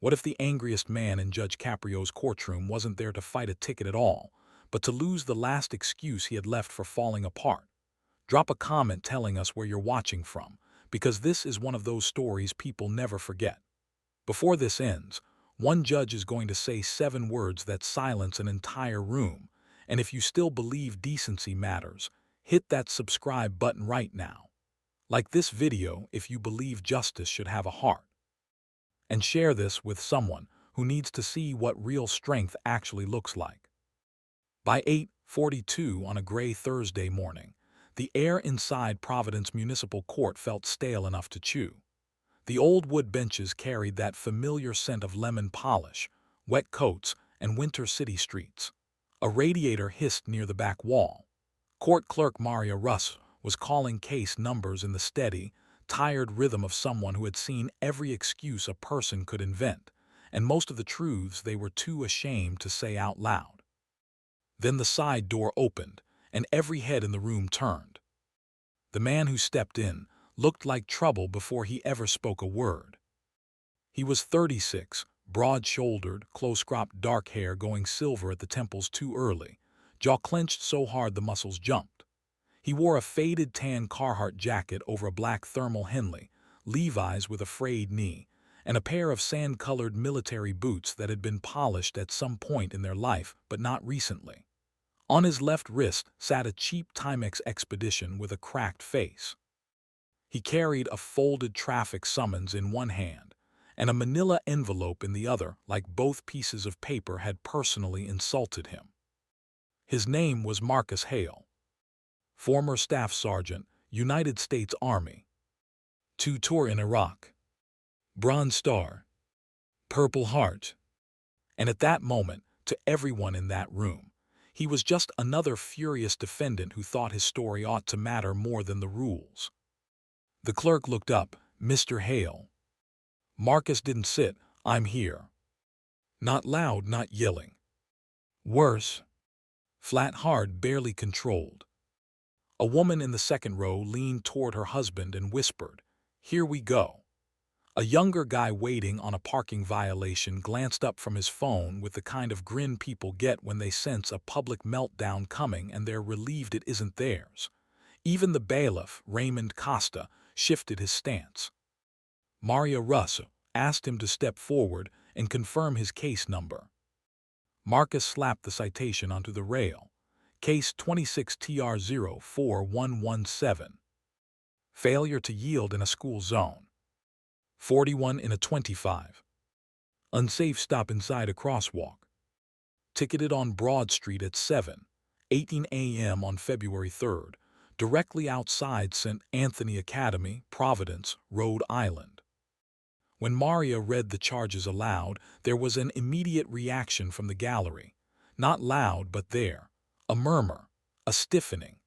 What if the angriest man in Judge Caprio's courtroom wasn't there to fight a ticket at all, but to lose the last excuse he had left for falling apart? Drop a comment telling us where you're watching from, because this is one of those stories people never forget. Before this ends, one judge is going to say 7 words that silence an entire room, and if you still believe decency matters, hit that subscribe button right now. Like this video if you believe justice should have a heart. And share this with someone who needs to see what real strength actually looks like. By 8:42 on a gray Thursday morning, the air inside Providence Municipal Court felt stale enough to chew. The old wood benches carried that familiar scent of lemon polish, wet coats, and winter city streets. A radiator hissed near the back wall. Court clerk Maria Russ was calling case numbers in the steady, tired rhythm of someone who had seen every excuse a person could invent, and most of the truths they were too ashamed to say out loud. Then the side door opened, and every head in the room turned. The man who stepped in looked like trouble before he ever spoke a word. He was 36, broad-shouldered, close-cropped dark hair going silver at the temples too early, jaw clenched so hard the muscles jumped. He wore a faded tan Carhartt jacket over a black thermal Henley, Levi's with a frayed knee, and a pair of sand-colored military boots that had been polished at some point in their life, but not recently. On his left wrist sat a cheap Timex Expedition with a cracked face. He carried a folded traffic summons in one hand and a manila envelope in the other, like both pieces of paper had personally insulted him. His name was Marcus Hale. Former Staff Sergeant, United States Army. 2 tour in Iraq. Bronze Star. Purple Heart. And at that moment, to everyone in that room, he was just another furious defendant who thought his story ought to matter more than the rules. The clerk looked up. Mr. Hale. Marcus didn't sit. I'm here. Not loud, not yelling. Worse. Flat, hard, barely controlled. A woman in the second row leaned toward her husband and whispered, "Here we go." A younger guy waiting on a parking violation glanced up from his phone with the kind of grin people get when they sense a public meltdown coming and they're relieved it isn't theirs. Even the bailiff, Raymond Costa, shifted his stance. Maria Russ asked him to step forward and confirm his case number. Marcus slapped the citation onto the rail. Case 26TR04117. Failure to yield in a school zone. 41 in a 25. Unsafe stop inside a crosswalk. Ticketed on Broad Street at 7:18 a.m. on February 3rd, directly outside St. Anthony Academy, Providence, Rhode Island. When Maria read the charges aloud, there was an immediate reaction from the gallery. Not loud, but there. A murmur, a stiffening,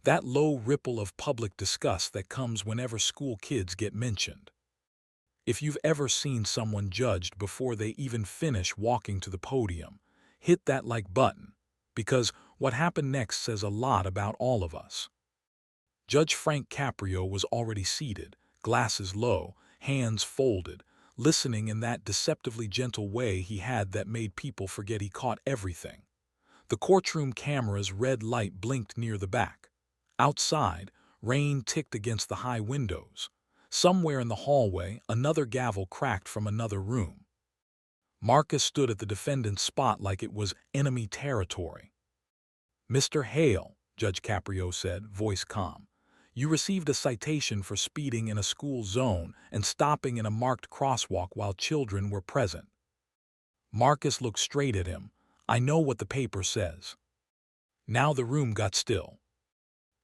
that low ripple of public disgust that comes whenever school kids get mentioned. If you've ever seen someone judged before they even finish walking to the podium, hit that like button, because what happened next says a lot about all of us. Judge Frank Caprio was already seated, glasses low, hands folded, listening in that deceptively gentle way he had that made people forget he caught everything. The courtroom camera's red light blinked near the back. Outside, rain ticked against the high windows. Somewhere in the hallway, another gavel cracked from another room. Marcus stood at the defendant's spot like it was enemy territory. "Mr. Hale," Judge Caprio said, voice calm, "you received a citation for speeding in a school zone and stopping in a marked crosswalk while children were present." Marcus looked straight at him. "I know what the paper says." Now the room got still.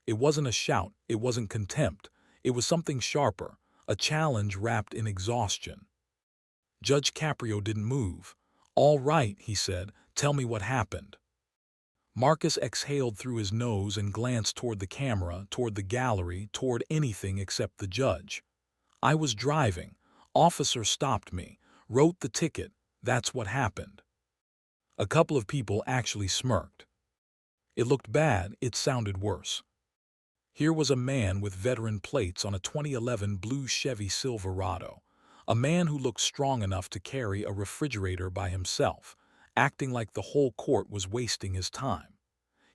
It wasn't a shout, it wasn't contempt, it was something sharper, a challenge wrapped in exhaustion. Judge Caprio didn't move. "All right," he said, "tell me what happened." Marcus exhaled through his nose and glanced toward the camera, toward the gallery, toward anything except the judge. "I was driving. Officer stopped me, wrote the ticket. That's what happened." A couple of people actually smirked. It looked bad, it sounded worse. Here was a man with veteran plates on a 2011 blue Chevy Silverado, A man who looked strong enough to carry a refrigerator by himself, acting like the whole court was wasting his time.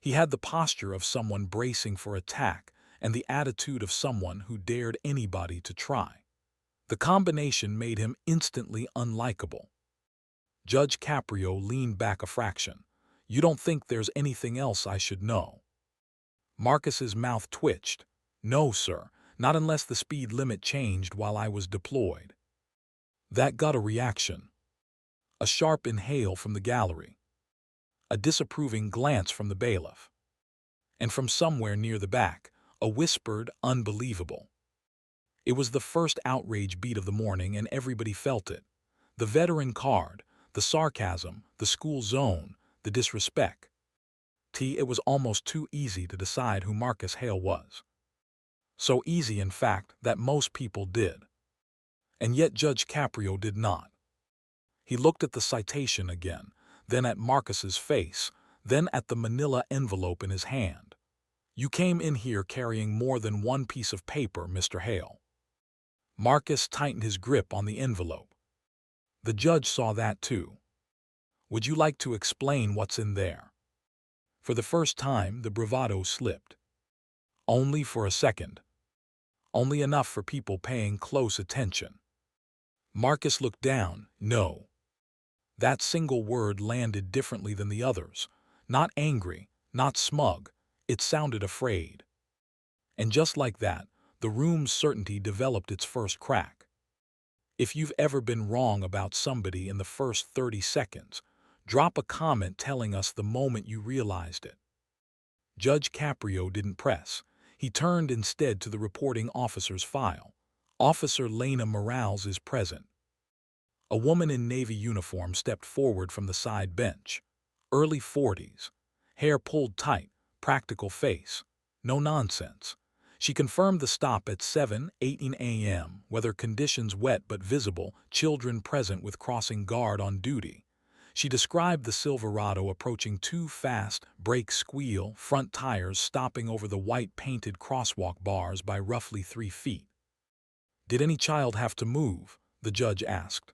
He had the posture of someone bracing for attack and the attitude of someone who dared anybody to try. The combination made him instantly unlikable. Judge Caprio leaned back a fraction. "You don't think there's anything else I should know?" Marcus's mouth twitched. "No, sir, not unless the speed limit changed while I was deployed." That got a reaction. A sharp inhale from the gallery. A disapproving glance from the bailiff. And from somewhere near the back, a whispered, "Unbelievable." It was the first outrage beat of the morning, and everybody felt it. The veteran card, the sarcasm, the school zone, the disrespect. It was almost too easy to decide who Marcus Hale was. So easy, in fact, that most people did. And yet Judge Caprio did not. He looked at the citation again, then at Marcus's face, then at the manila envelope in his hand. "You came in here carrying more than one piece of paper, Mr. Hale." Marcus tightened his grip on the envelope. The judge saw that too. "Would you like to explain what's in there?" For the first time, the bravado slipped. Only for a second. Only enough for people paying close attention. Marcus looked down. "No." That single word landed differently than the others. Not angry, not smug. It sounded afraid. And just like that, the room's certainty developed its first crack. If you've ever been wrong about somebody in the first 30 seconds, drop a comment telling us the moment you realized it. Judge Caprio didn't press. He turned instead to the reporting officer's file. "Officer Lena Morales is present." A woman in Navy uniform stepped forward from the side bench. Early 40s. Hair pulled tight, practical face. No nonsense. She confirmed the stop at 7:18 a.m., weather conditions wet but visible, children present with crossing guard on duty. She described the Silverado approaching too fast, brakes squeal, front tires stopping over the white-painted crosswalk bars by roughly 3 feet. "Did any child have to move?" the judge asked.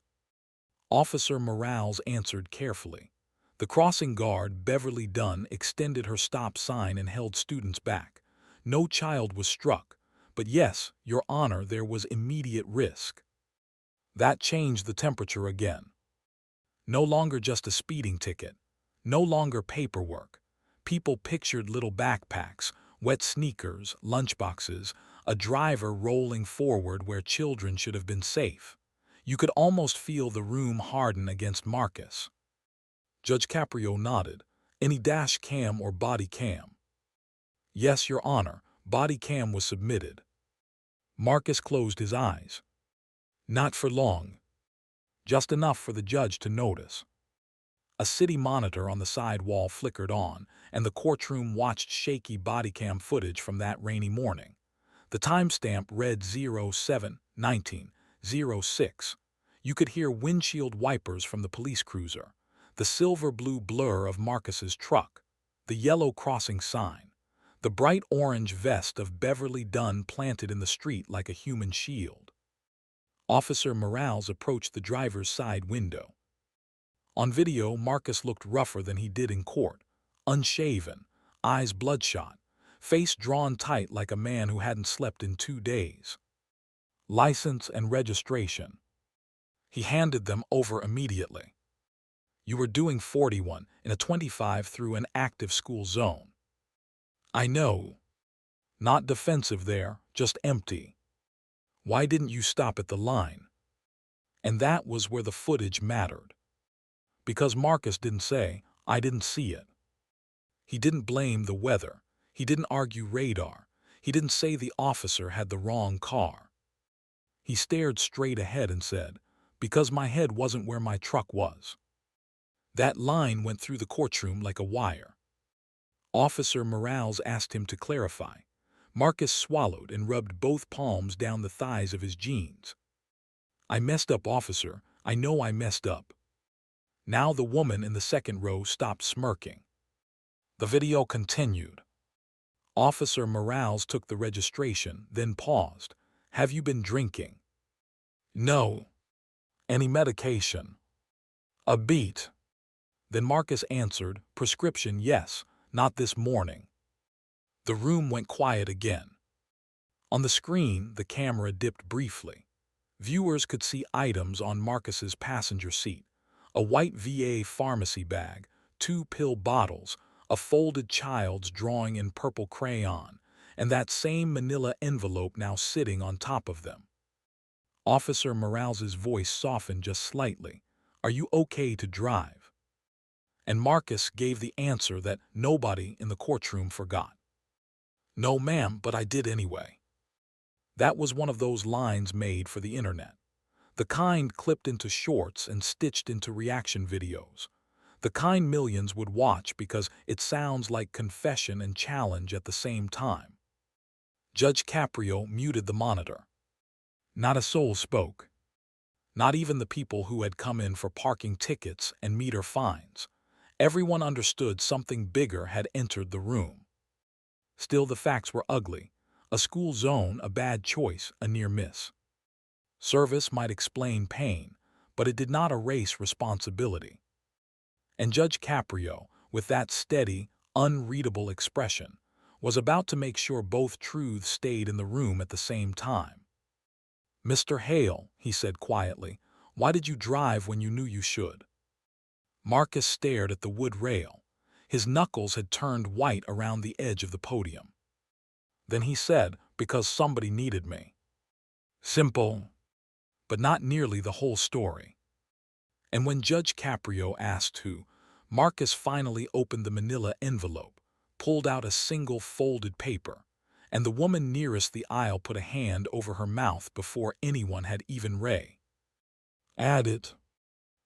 Officer Morales answered carefully. The crossing guard, Beverly Dunn, extended her stop sign and held students back. "No child was struck, but yes, Your Honor, there was immediate risk." That changed the temperature again. No longer just a speeding ticket. No longer paperwork. People pictured little backpacks, wet sneakers, lunchboxes, a driver rolling forward where children should have been safe. You could almost feel the room harden against Marcus. Judge Caprio nodded. "Any dash cam or body cam?" "Yes, Your Honor, body cam was submitted." Marcus closed his eyes. Not for long. Just enough for the judge to notice. A city monitor on the side wall flickered on, and the courtroom watched shaky body cam footage from that rainy morning. The timestamp read 07/19/06. You could hear windshield wipers from the police cruiser, the silver-blue blur of Marcus's truck, the yellow crossing sign, the bright orange vest of Beverly Dunn planted in the street like a human shield. Officer Morales approached the driver's side window. On video, Marcus looked rougher than he did in court. Unshaven, eyes bloodshot, face drawn tight like a man who hadn't slept in 2 days. "License and registration." He handed them over immediately. "You were doing 41 in a 25 through an active school zone." "I know." Not defensive there, just empty. "Why didn't you stop at the line?" And that was where the footage mattered. Because Marcus didn't say, "I didn't see it." He didn't blame the weather. He didn't argue radar. He didn't say the officer had the wrong car. He stared straight ahead and said, "Because my head wasn't where my truck was." That line went through the courtroom like a wire. Officer Morales asked him to clarify. Marcus swallowed and rubbed both palms down the thighs of his jeans. "I messed up, officer. I know I messed up." Now the woman in the second row stopped smirking. The video continued. Officer Morales took the registration, then paused. "Have you been drinking?" "No." Any medication? A beat. Then Marcus answered, prescription, yes, not this morning. The room went quiet again. On the screen, the camera dipped briefly. Viewers could see items on Marcus's passenger seat: a white VA pharmacy bag, 2 pill bottles, a folded child's drawing in purple crayon, and that same manila envelope now sitting on top of them. Officer Morales's voice softened just slightly. Are you okay to drive? And Marcus gave the answer that nobody in the courtroom forgot. No, ma'am, but I did anyway. That was one of those lines made for the internet. The kind clipped into shorts and stitched into reaction videos. The kind millions would watch because it sounds like confession and challenge at the same time. Judge Caprio muted the monitor. Not a soul spoke. Not even the people who had come in for parking tickets and meter fines. Everyone understood something bigger had entered the room. Still, the facts were ugly. A school zone, a bad choice, a near miss. Service might explain pain, but it did not erase responsibility. And Judge Caprio, with that steady, unreadable expression, was about to make sure both truths stayed in the room at the same time. Mr. Hale, he said quietly, why did you drive when you knew you should? Marcus stared at the wood rail. His knuckles had turned white around the edge of the podium. Then he said, because somebody needed me. Simple, but not nearly the whole story. And when Judge Caprio asked who, Marcus finally opened the manila envelope, pulled out a single folded paper, and the woman nearest the aisle put a hand over her mouth before anyone had even add it.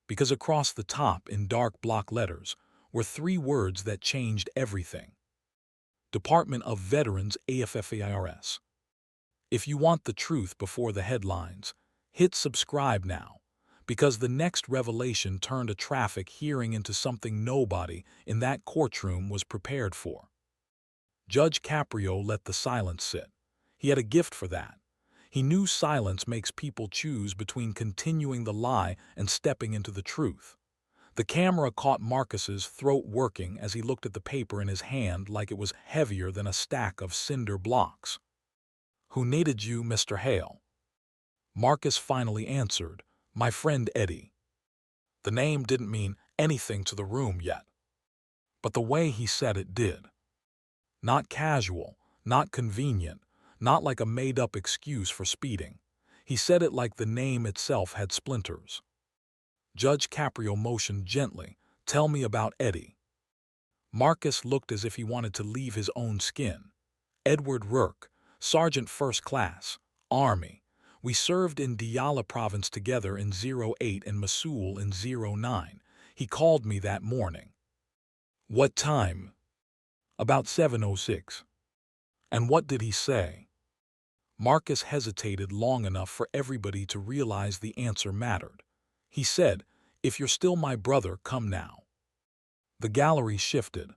Because across the top in dark block letters were 3 words that changed everything. Department of Veterans AFFAIRS. If you want the truth before the headlines, hit subscribe now, because the next revelation turned a traffic hearing into something nobody in that courtroom was prepared for. Judge Caprio let the silence sit. He had a gift for that. He knew silence makes people choose between continuing the lie and stepping into the truth. The camera caught Marcus's throat working as he looked at the paper in his hand like it was heavier than a stack of cinder blocks. Who needed you, Mr. Hale? Marcus finally answered, my friend Eddie. The name didn't mean anything to the room yet. But the way he said it did. Not casual, not convenient, not like a made-up excuse for speeding. He said it like the name itself had splinters. Judge Caprio motioned gently, tell me about Eddie. Marcus looked as if he wanted to leave his own skin. Edward Rourke, Sergeant First Class, Army. We served in Diyala Province together in 08 and Mosul in 09. He called me that morning. What time? About 7:06. And what did he say? Marcus hesitated long enough for everybody to realize the answer mattered. He said, if you're still my brother, come now. The gallery shifted.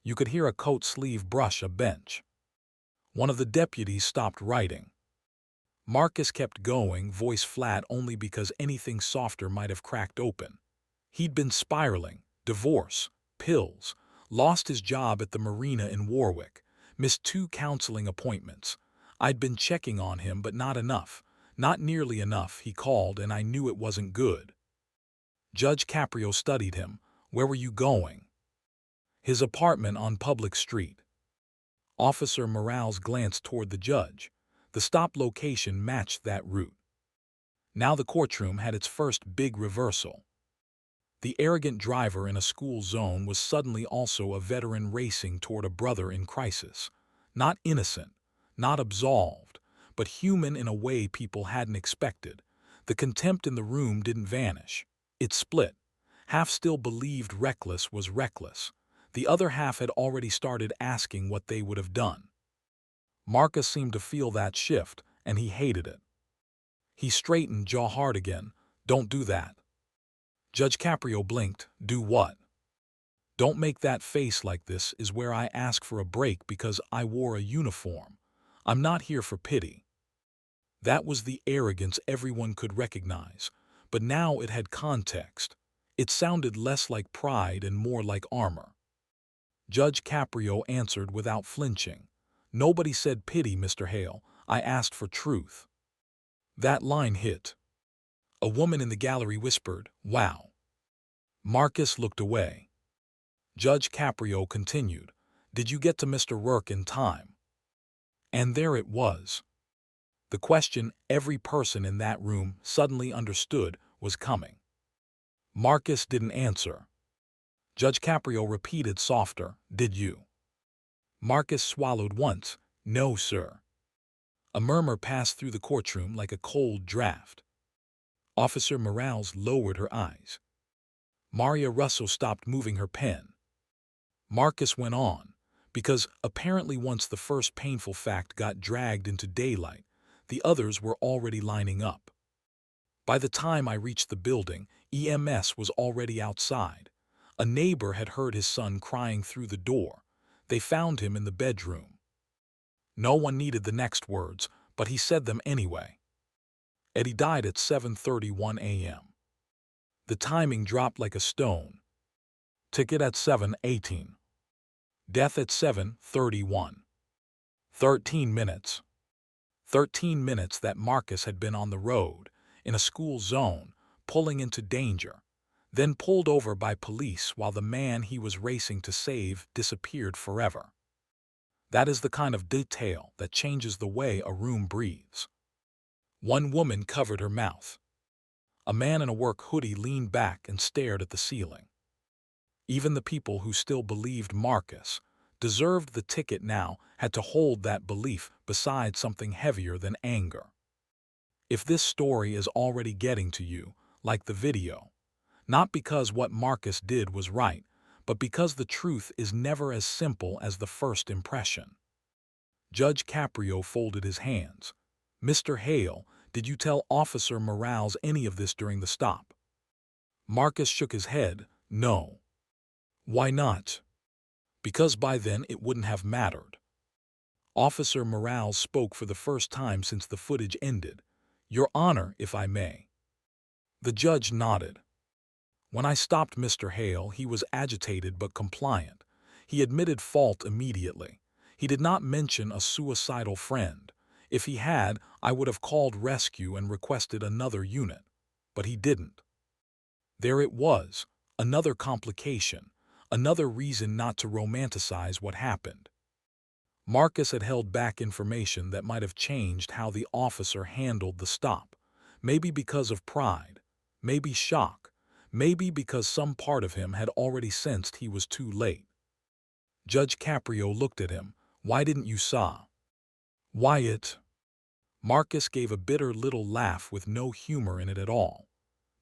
You could hear a coat sleeve brush a bench. One of the deputies stopped writing. Marcus kept going, voice flat only because anything softer might have cracked open. He'd been spiraling, divorce, pills, lost his job at the marina in Warwick, missed 2 counseling appointments. I'd been checking on him, but not enough. Not nearly enough, he called, and I knew it wasn't good. Judge Caprio studied him. Where were you going? His apartment on Public Street. Officer Morales glanced toward the judge. The stop location matched that route. Now the courtroom had its first big reversal. The arrogant driver in a school zone was suddenly also a veteran racing toward a brother in crisis. Not innocent, not absolved, but human in a way people hadn't expected. The contempt in the room didn't vanish. It split. Half still believed reckless was reckless. The other half had already started asking what they would have done. Marcus seemed to feel that shift, and he hated it. He straightened, jaw hard again. Don't do that. Judge Caprio blinked. Do what? Don't make that face like this is where I ask for a break because I wore a uniform. I'm not here for pity. That was the arrogance everyone could recognize, but now it had context. It sounded less like pride and more like armor. Judge Caprio answered without flinching. "Nobody said pity, Mr. Hale. I asked for truth." That line hit. A woman in the gallery whispered, "Wow." Marcus looked away. Judge Caprio continued, "Did you get to Mr. Rourke in time?" And there it was. The question every person in that room suddenly understood was coming. Marcus didn't answer. Judge Caprio repeated softer, "Did you?" Marcus swallowed once. "No, sir." A murmur passed through the courtroom like a cold draft. Officer Morales lowered her eyes. Maria Russo stopped moving her pen. Marcus went on, because apparently once the first painful fact got dragged into daylight, the others were already lining up. By the time I reached the building, EMS was already outside. A neighbor had heard his son crying through the door. They found him in the bedroom. No one needed the next words, but he said them anyway. Eddie died at 7:31 a.m. The timing dropped like a stone. Ticket at 7:18. Death at 7:31. 13 minutes. 13 minutes that Marcus had been on the road, in a school zone, pulling into danger, then pulled over by police while the man he was racing to save disappeared forever. That is the kind of detail that changes the way a room breathes. One woman covered her mouth. A man in a work hoodie leaned back and stared at the ceiling. Even the people who still believed Marcus deserved the ticket now had to hold that belief beside something heavier than anger. If this story is already getting to you, like the video, not because what Marcus did was right, but because the truth is never as simple as the first impression. Judge Caprio folded his hands. "Mr. Hale, did you tell Officer Morales any of this during the stop?" Marcus shook his head. "No." "Why not?" "Because by then it wouldn't have mattered." Officer Morales spoke for the first time since the footage ended. "Your Honor, if I may." The judge nodded. "When I stopped Mr. Hale, he was agitated but compliant. He admitted fault immediately. He did not mention a suicidal friend. If he had, I would have called rescue and requested another unit. But he didn't." There it was, another complication, another reason not to romanticize what happened. Marcus had held back information that might have changed how the officer handled the stop, maybe because of pride, maybe shock, maybe because some part of him had already sensed he was too late. Judge Caprio looked at him. "Why didn't you saw?" "Wyatt." Marcus gave a bitter little laugh with no humor in it at all.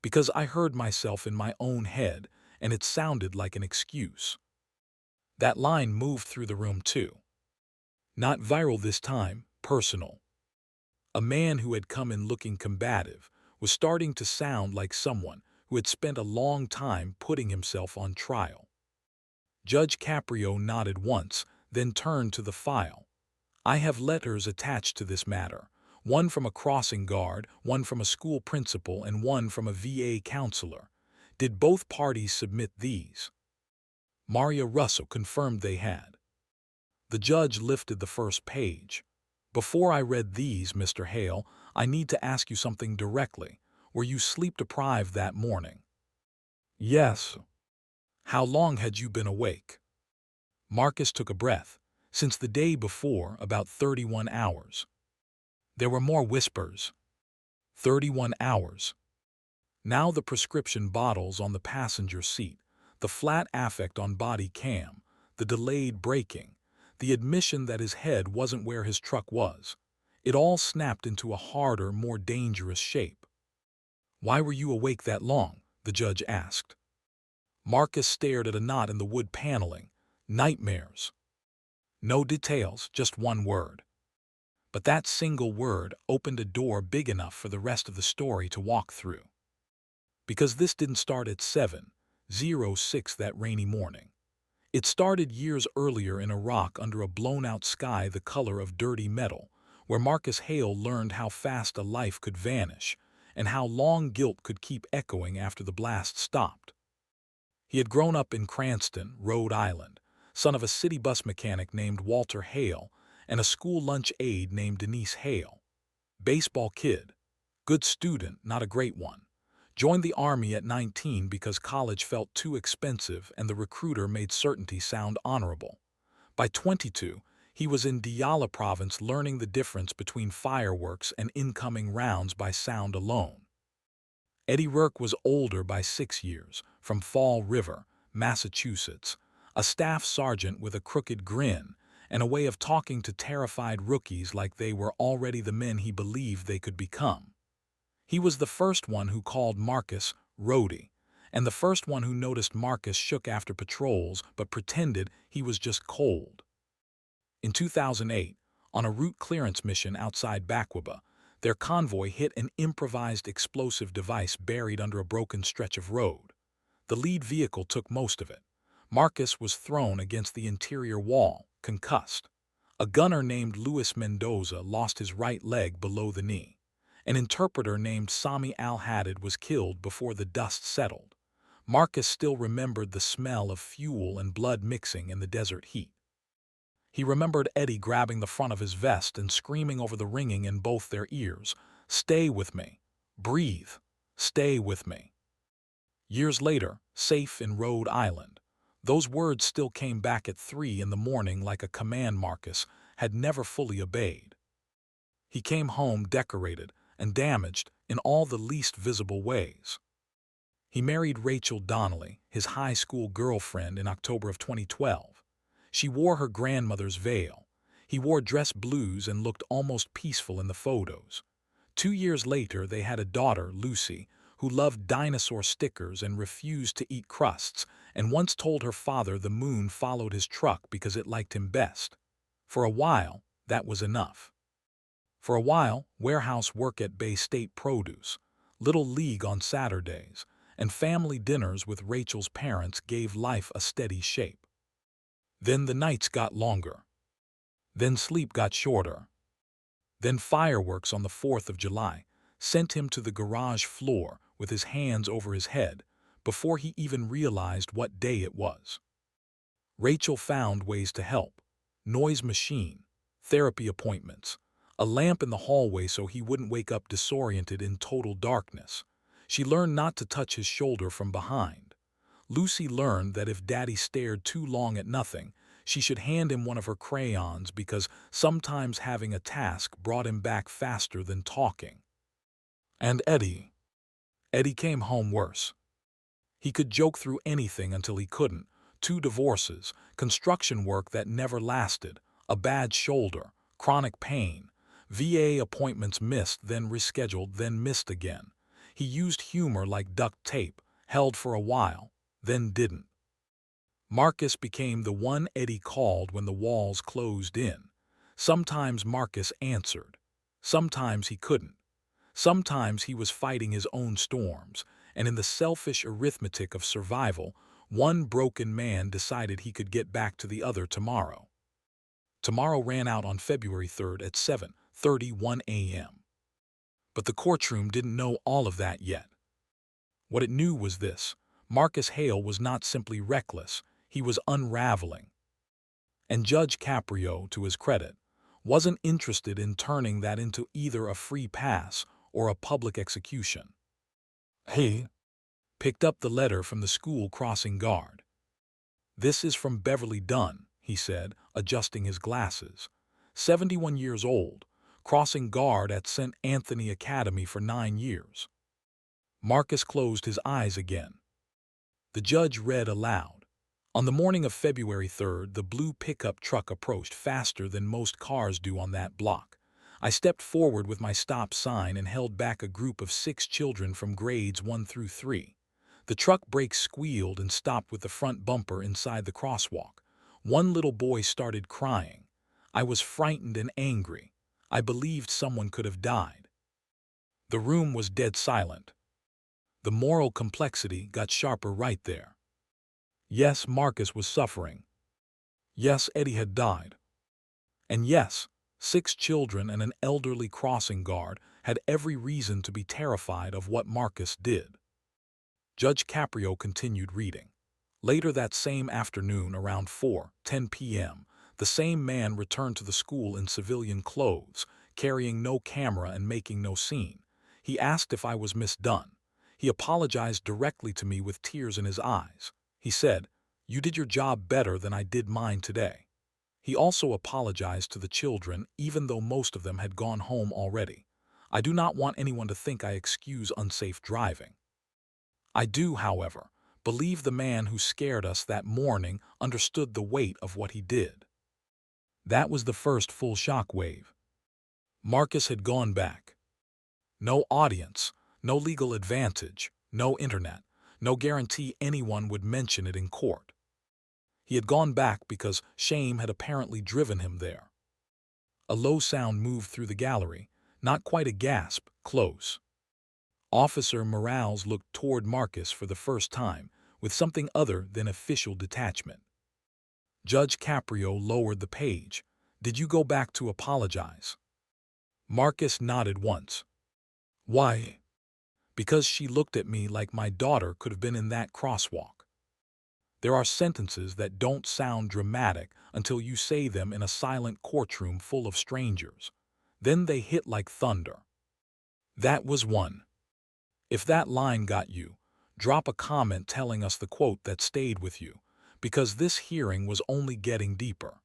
"Because I heard myself in my own head, and it sounded like an excuse." That line moved through the room too. Not viral this time, personal. A man who had come in looking combative was starting to sound like someone who had spent a long time putting himself on trial. Judge Caprio nodded once, then turned to the file. "I have letters attached to this matter, one from a crossing guard, one from a school principal, and one from a VA counselor. Did both parties submit these?" Maria Russo confirmed they had. The judge lifted the first page. "Before I read these, Mr. Hale, I need to ask you something directly. Were you sleep-deprived that morning?" "Yes." "How long had you been awake?" Marcus took a breath. "Since the day before, about 31 hours. There were more whispers. 31 hours. Now the prescription bottles on the passenger seat, the flat affect on body cam, the delayed braking, the admission that his head wasn't where his truck was. It all snapped into a harder, more dangerous shape. "Why were you awake that long?" the judge asked. Marcus stared at a knot in the wood paneling. "Nightmares." No details, just one word. But that single word opened a door big enough for the rest of the story to walk through. Because this didn't start at 7:06 that rainy morning. It started years earlier in Iraq under a blown-out sky the color of dirty metal, where Marcus Hale learned how fast a life could vanish, and how long guilt could keep echoing after the blast stopped. He had grown up in Cranston, Rhode Island, son of a city bus mechanic named Walter Hale and a school lunch aide named Denise Hale. Baseball kid. Good student, not a great one. Joined the Army at 19 because college felt too expensive and the recruiter made certainty sound honorable. By 22, he was in Diyala province learning the difference between fireworks and incoming rounds by sound alone. Eddie Rourke was older by 6 years, from Fall River, Massachusetts, a staff sergeant with a crooked grin and a way of talking to terrified rookies like they were already the men he believed they could become. He was the first one who called Marcus Rhodey, and the first one who noticed Marcus shook after patrols but pretended he was just cold. In 2008, on a route clearance mission outside Bakwaba, their convoy hit an improvised explosive device buried under a broken stretch of road. The lead vehicle took most of it. Marcus was thrown against the interior wall, concussed. A gunner named Luis Mendoza lost his right leg below the knee. An interpreter named Sami al-Haddad was killed before the dust settled. Marcus still remembered the smell of fuel and blood mixing in the desert heat. He remembered Eddie grabbing the front of his vest and screaming over the ringing in both their ears, "Stay with me. Breathe. Stay with me." Years later, safe in Rhode Island, those words still came back at 3 in the morning like a command Marcus had never fully obeyed. He came home decorated and damaged in all the least visible ways. He married Rachel Donnelly, his high school girlfriend, in October of 2012. She wore her grandmother's veil. He wore dress blues and looked almost peaceful in the photos. 2 years later, they had a daughter, Lucy, who loved dinosaur stickers and refused to eat crusts, and once told her father the moon followed his truck because it liked him best. For a while, that was enough. For a while, warehouse work at Bay State Produce, Little League on Saturdays, and family dinners with Rachel's parents gave life a steady shape. Then the nights got longer. Then sleep got shorter. Then fireworks on the 4th of July sent him to the garage floor with his hands over his head before he even realized what day it was. Rachel found ways to help. Noise machine, therapy appointments, a lamp in the hallway so he wouldn't wake up disoriented in total darkness. She learned not to touch his shoulder from behind. Lucy learned that if Daddy stared too long at nothing, she should hand him one of her crayons because sometimes having a task brought him back faster than talking. And Eddie came home worse. He could joke through anything until he couldn't. 2 divorces, construction work that never lasted, a bad shoulder, chronic pain, VA appointments missed, then rescheduled, then missed again. He used humor like duct tape, held for a while, then didn't. Marcus became the one Eddie called when the walls closed in. Sometimes Marcus answered. Sometimes he couldn't. Sometimes he was fighting his own storms, and in the selfish arithmetic of survival, one broken man decided he could get back to the other tomorrow. Tomorrow ran out on February 3rd at 7:31 a.m. But the courtroom didn't know all of that yet. What it knew was this: Marcus Hale was not simply reckless, he was unraveling. And Judge Caprio, to his credit, wasn't interested in turning that into either a free pass or a public execution. He picked up the letter from the school crossing guard. "This is from Beverly Dunn," he said, adjusting his glasses. 71 years old, crossing guard at St. Anthony Academy for 9 years. Marcus closed his eyes again. The judge read aloud. On the morning of February 3rd, the blue pickup truck approached faster than most cars do on that block. I stepped forward with my stop sign and held back a group of 6 children from grades 1 through 3. The truck brakes squealed and stopped with the front bumper inside the crosswalk. One little boy started crying. I was frightened and angry. I believed someone could have died. The room was dead silent. The moral complexity got sharper right there. Yes, Marcus was suffering. Yes, Eddie had died. And yes, 6 children and an elderly crossing guard had every reason to be terrified of what Marcus did. Judge Caprio continued reading. Later that same afternoon, around 4:10 p.m., the same man returned to the school in civilian clothes, carrying no camera and making no scene. He asked if I was Miss Dunn. He apologized directly to me with tears in his eyes. He said, "You did your job better than I did mine today." He also apologized to the children, even though most of them had gone home already. I do not want anyone to think I excuse unsafe driving. I do, however, believe the man who scared us that morning understood the weight of what he did. That was the first full shock wave. Marcus had gone back. No audience, no legal advantage, no internet, no guarantee anyone would mention it in court. He had gone back because shame had apparently driven him there. A low sound moved through the gallery, not quite a gasp, close. Officer Morales looked toward Marcus for the first time, with something other than official detachment. Judge Caprio lowered the page. "Did you go back to apologize?" Marcus nodded once. "Why?" "Because she looked at me like my daughter could have been in that crosswalk." There are sentences that don't sound dramatic until you say them in a silent courtroom full of strangers. Then they hit like thunder. That was one. If that line got you, drop a comment telling us the quote that stayed with you, because this hearing was only getting deeper.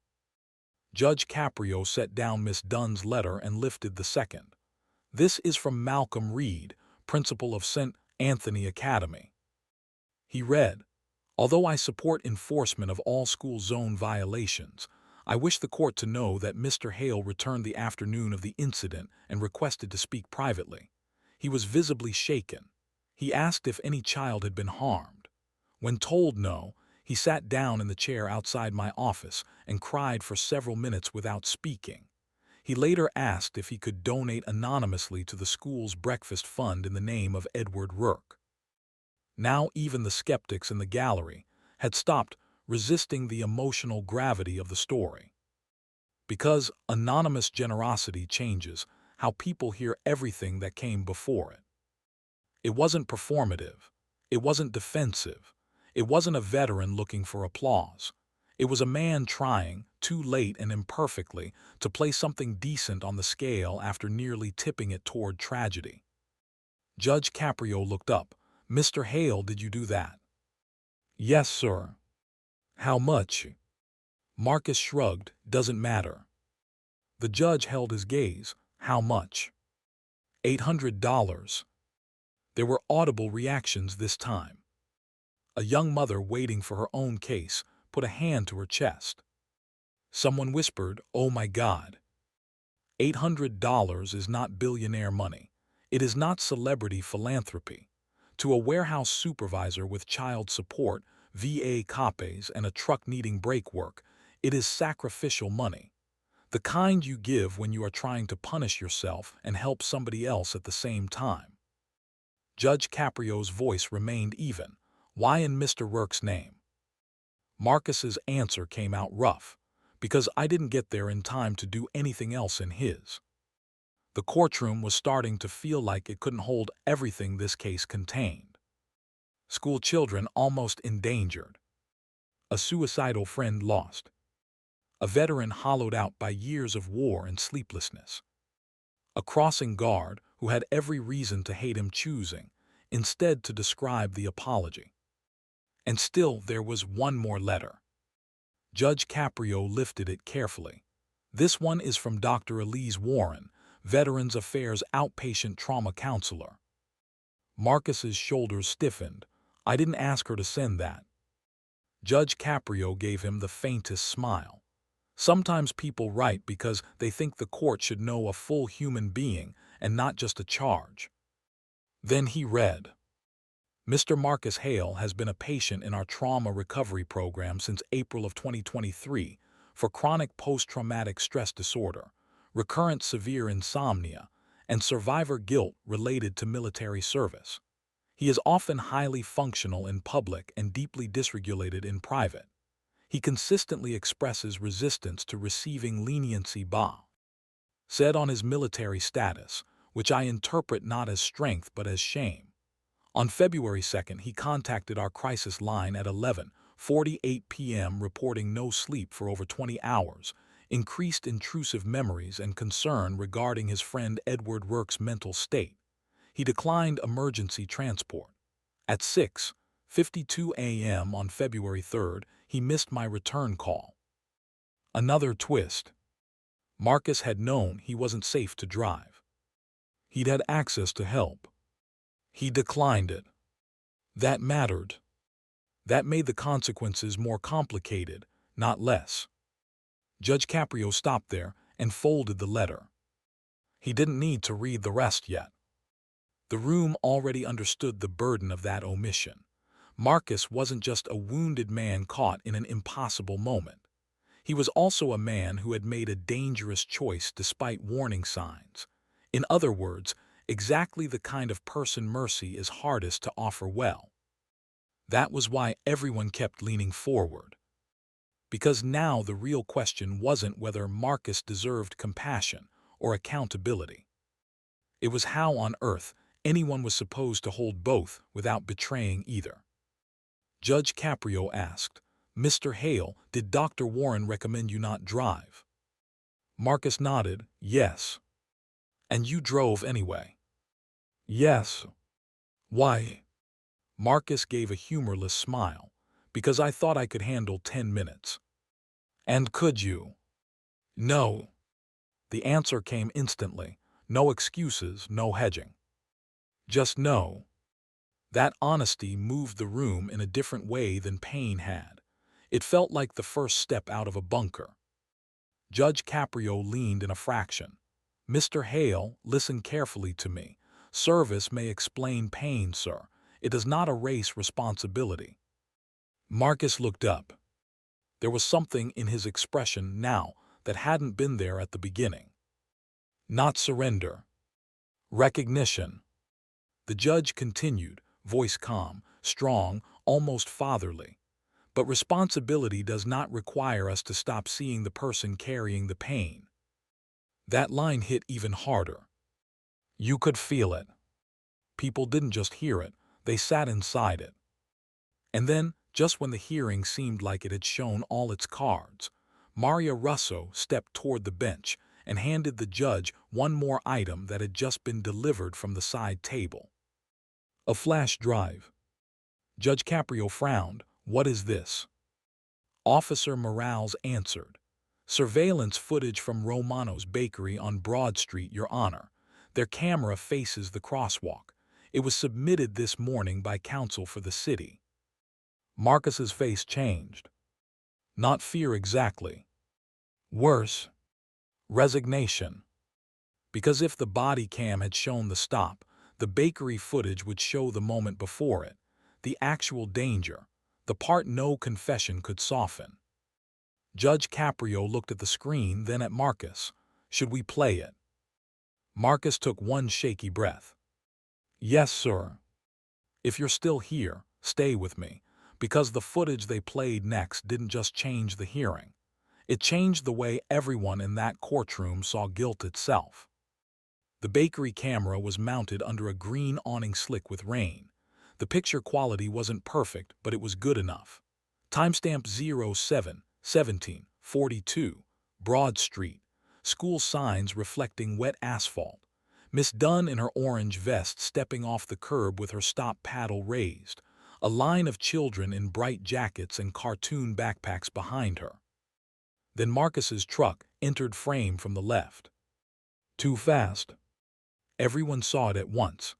Judge Caprio set down Miss Dunn's letter and lifted the second. "This is from Malcolm Reed, principal of St. Anthony Academy." He read, "Although I support enforcement of all school zone violations, I wish the court to know that Mr. Hale returned the afternoon of the incident and requested to speak privately. He was visibly shaken. He asked if any child had been harmed. When told no, he sat down in the chair outside my office and cried for several minutes without speaking. He later asked if he could donate anonymously to the school's breakfast fund in the name of Edward Rourke." Now even the skeptics in the gallery had stopped resisting the emotional gravity of the story. Because anonymous generosity changes how people hear everything that came before it. It wasn't performative. It wasn't defensive. It wasn't a veteran looking for applause. It was a man trying, too late and imperfectly, to place something decent on the scale after nearly tipping it toward tragedy. Judge Caprio looked up. "Mr. Hale, did you do that?" "Yes, sir." "How much?" Marcus shrugged. "Doesn't matter." The judge held his gaze. "How much?" $800. There were audible reactions this time. A young mother waiting for her own case put a hand to her chest. Someone whispered, "Oh my God." $800 is not billionaire money. It is not celebrity philanthropy. To a warehouse supervisor with child support, VA copays, and a truck needing brake work, it is sacrificial money. The kind you give when you are trying to punish yourself and help somebody else at the same time. Judge Caprio's voice remained even. "Why in Mr. Rourke's name?" Marcus's answer came out rough. "Because I didn't get there in time to do anything else in his." The courtroom was starting to feel like it couldn't hold everything this case contained. School children almost endangered. A suicidal friend lost. A veteran hollowed out by years of war and sleeplessness. A crossing guard who had every reason to hate him choosing, instead to describe the apology. And still there was one more letter. Judge Caprio lifted it carefully. "This one is from Dr. Elise Warren, Veterans Affairs outpatient trauma counselor." Marcus's shoulders stiffened. "I didn't ask her to send that." Judge Caprio gave him the faintest smile. Sometimes people write because they think the court should know a full human being and not just a charge. Then he read, "Mr. Marcus Hale has been a patient in our trauma recovery program since April of 2023 for chronic post-traumatic stress disorder, recurrent severe insomnia, and survivor guilt related to military service. He is often highly functional in public and deeply dysregulated in private. He consistently expresses resistance to receiving leniency said on his military status, which I interpret not as strength but as shame. On February 2nd, he contacted our crisis line at 11:48 p.m. reporting no sleep for over 20 hours, increased intrusive memories, and concern regarding his friend Edward Rourke's mental state. He declined emergency transport. At 6:52 a.m. on February 3rd, he missed my return call. Another twist. Marcus had known he wasn't safe to drive. He'd had access to help. He declined it. That mattered. That made the consequences more complicated, not less. Judge Caprio stopped there and folded the letter. He didn't need to read the rest yet. The room already understood the burden of that omission. Marcus wasn't just a wounded man caught in an impossible moment. He was also a man who had made a dangerous choice despite warning signs. In other words, exactly the kind of person mercy is hardest to offer well. That was why everyone kept leaning forward. Because now the real question wasn't whether Marcus deserved compassion or accountability. It was how on earth anyone was supposed to hold both without betraying either. Judge Caprio asked, "Mr. Hale, did Dr. Warren recommend you not drive?" Marcus nodded, "Yes." "And you drove anyway?" "Yes." "Why?" Marcus gave a humorless smile. "Because I thought I could handle 10 minutes. "And could you?" "No." The answer came instantly. No excuses, no hedging. Just no. That honesty moved the room in a different way than pain had. It felt like the first step out of a bunker. Judge Caprio leaned in a fraction. "Mr. Hale, listen carefully to me. Service may explain pain, sir. It does not erase responsibility." Marcus looked up. There was something in his expression now that hadn't been there at the beginning. Not surrender. Recognition. The judge continued, voice calm, strong, almost fatherly. "But responsibility does not require us to stop seeing the person carrying the pain." That line hit even harder. You could feel it. People didn't just hear it, they sat inside it. And then, just when the hearing seemed like it had shown all its cards, Maria Russo stepped toward the bench and handed the judge one more item that had just been delivered from the side table. A flash drive. Judge Caprio frowned. "What is this?" Officer Morales answered, "Surveillance footage from Romano's Bakery on Broad Street, Your Honor. Their camera faces the crosswalk. It was submitted this morning by counsel for the city." Marcus's face changed. Not fear exactly. Worse. Resignation. Because if the body cam had shown the stop, the bakery footage would show the moment before it, the actual danger, the part no confession could soften. Judge Caprio looked at the screen, then at Marcus. "Should we play it?" Marcus took one shaky breath. "Yes, sir. If you're still here, stay with me, because the footage they played next didn't just change the hearing. It changed the way everyone in that courtroom saw guilt itself." The bakery camera was mounted under a green awning slick with rain. The picture quality wasn't perfect, but it was good enough. Timestamp 07/17/42, Broad Street. School signs reflecting wet asphalt. Miss Dunn in her orange vest stepping off the curb with her stop paddle raised. A line of children in bright jackets and cartoon backpacks behind her. Then Marcus's truck entered frame from the left. Too fast. Everyone saw it at once.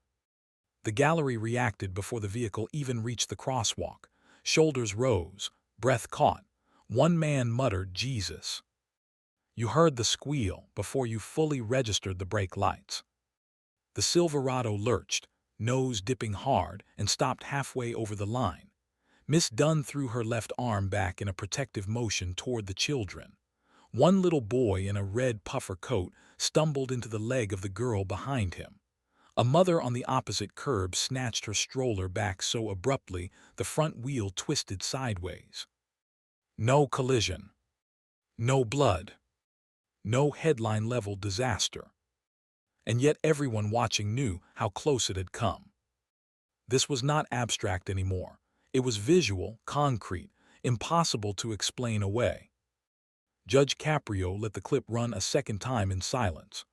The gallery reacted before the vehicle even reached the crosswalk. Shoulders rose, breath caught. One man muttered, "Jesus." You heard the squeal before you fully registered the brake lights. The Silverado lurched, nose dipping hard, and stopped halfway over the line. Miss Dunn threw her left arm back in a protective motion toward the children. One little boy in a red puffer coat stumbled into the leg of the girl behind him. A mother on the opposite curb snatched her stroller back so abruptly the front wheel twisted sideways. No collision. No blood. No headline-level disaster. and yet everyone watching knew how close it had come. This was not abstract anymore. It was visual, concrete, impossible to explain away. Judge Caprio let the clip run a second time in silence.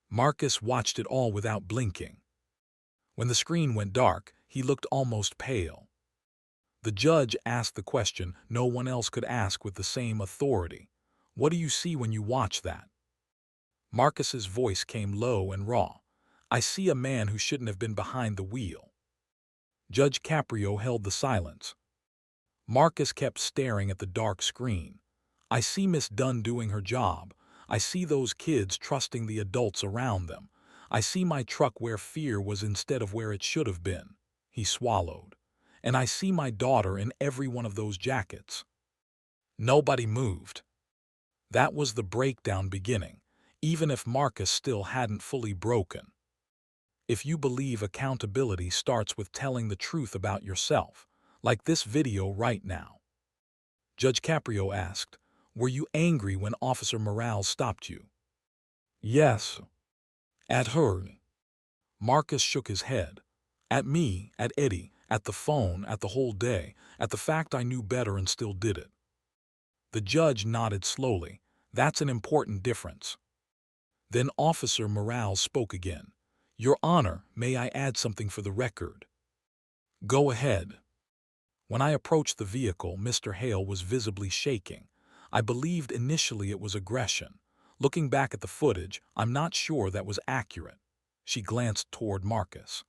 Marcus watched it all without blinking. When the screen went dark, he looked almost pale. The judge asked the question no one else could ask with the same authority. What do you see when you watch that? Marcus's voice came low and raw. I see a man who shouldn't have been behind the wheel. Judge Caprio held the silence. Marcus kept staring at the dark screen. I see Miss Dunn doing her job. I see those kids trusting the adults around them. I see my truck where fear was instead of where it should have been. He swallowed. And I see my daughter in every one of those jackets. Nobody moved. That was the breakdown beginning, even if Marcus still hadn't fully broken. If you believe accountability starts with telling the truth about yourself, like this video right now. Judge Caprio asked, were you angry when Officer Morales stopped you? Yes. At her. Marcus shook his head. At me, at Eddie, at the phone, at the whole day, at the fact I knew better and still did it. The judge nodded slowly. That's an important difference. Then Officer Morales spoke again. Your Honor, may I add something for the record? Go ahead. When I approached the vehicle, Mr. Hale was visibly shaking. I believed initially it was aggression. Looking back at the footage, I'm not sure that was accurate. She glanced toward Marcus.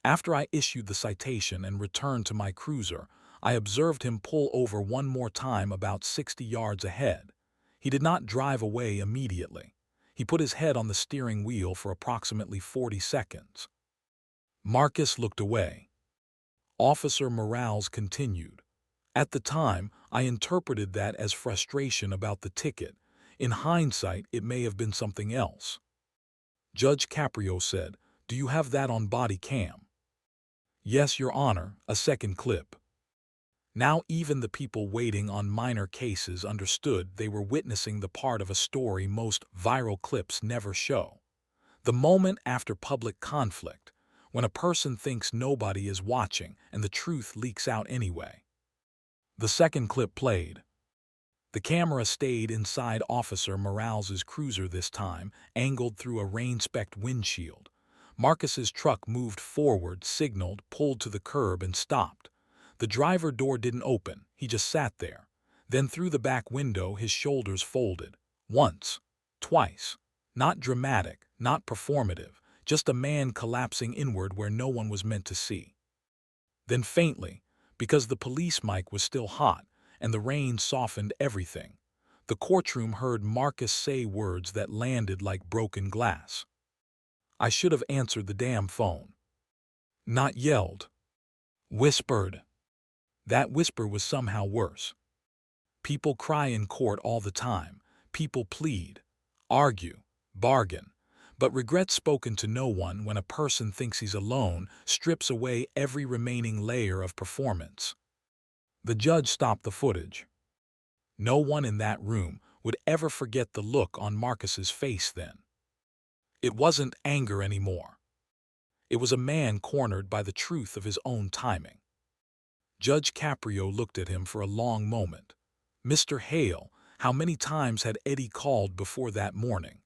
After I issued the citation and returned to my cruiser, I observed him pull over one more time about 60 yards ahead. He did not drive away immediately. He put his head on the steering wheel for approximately 40 seconds. Marcus looked away. Officer Morales continued. At the time, I interpreted that as frustration about the ticket. In hindsight, it may have been something else. Judge Caprio said, do you have that on body cam? Yes, Your Honor, a second clip. Now even the people waiting on minor cases understood they were witnessing the part of a story most viral clips never show. The moment after public conflict, when a person thinks nobody is watching and the truth leaks out anyway. The second clip played. The camera stayed inside Officer Morales's cruiser this time, angled through a rain-specked windshield. Marcus's truck moved forward, signaled, pulled to the curb and stopped. The driver door didn't open, he just sat there. Then through the back window his shoulders folded. Once. Twice. Not dramatic, not performative, just a man collapsing inward where no one was meant to see. Then faintly, because the police mic was still hot and the rain softened everything, the courtroom heard Marcus say words that landed like broken glass. I should have answered the damn phone. Not yelled. Whispered. That whisper was somehow worse. People cry in court all the time. People plead, argue, bargain. But regret spoken to no one when a person thinks he's alone strips away every remaining layer of performance. The judge stopped the footage. No one in that room would ever forget the look on Marcus's face then. It wasn't anger anymore. It was a man cornered by the truth of his own timing. Judge Caprio looked at him for a long moment. Mr. Hale, how many times had Eddie called before that morning?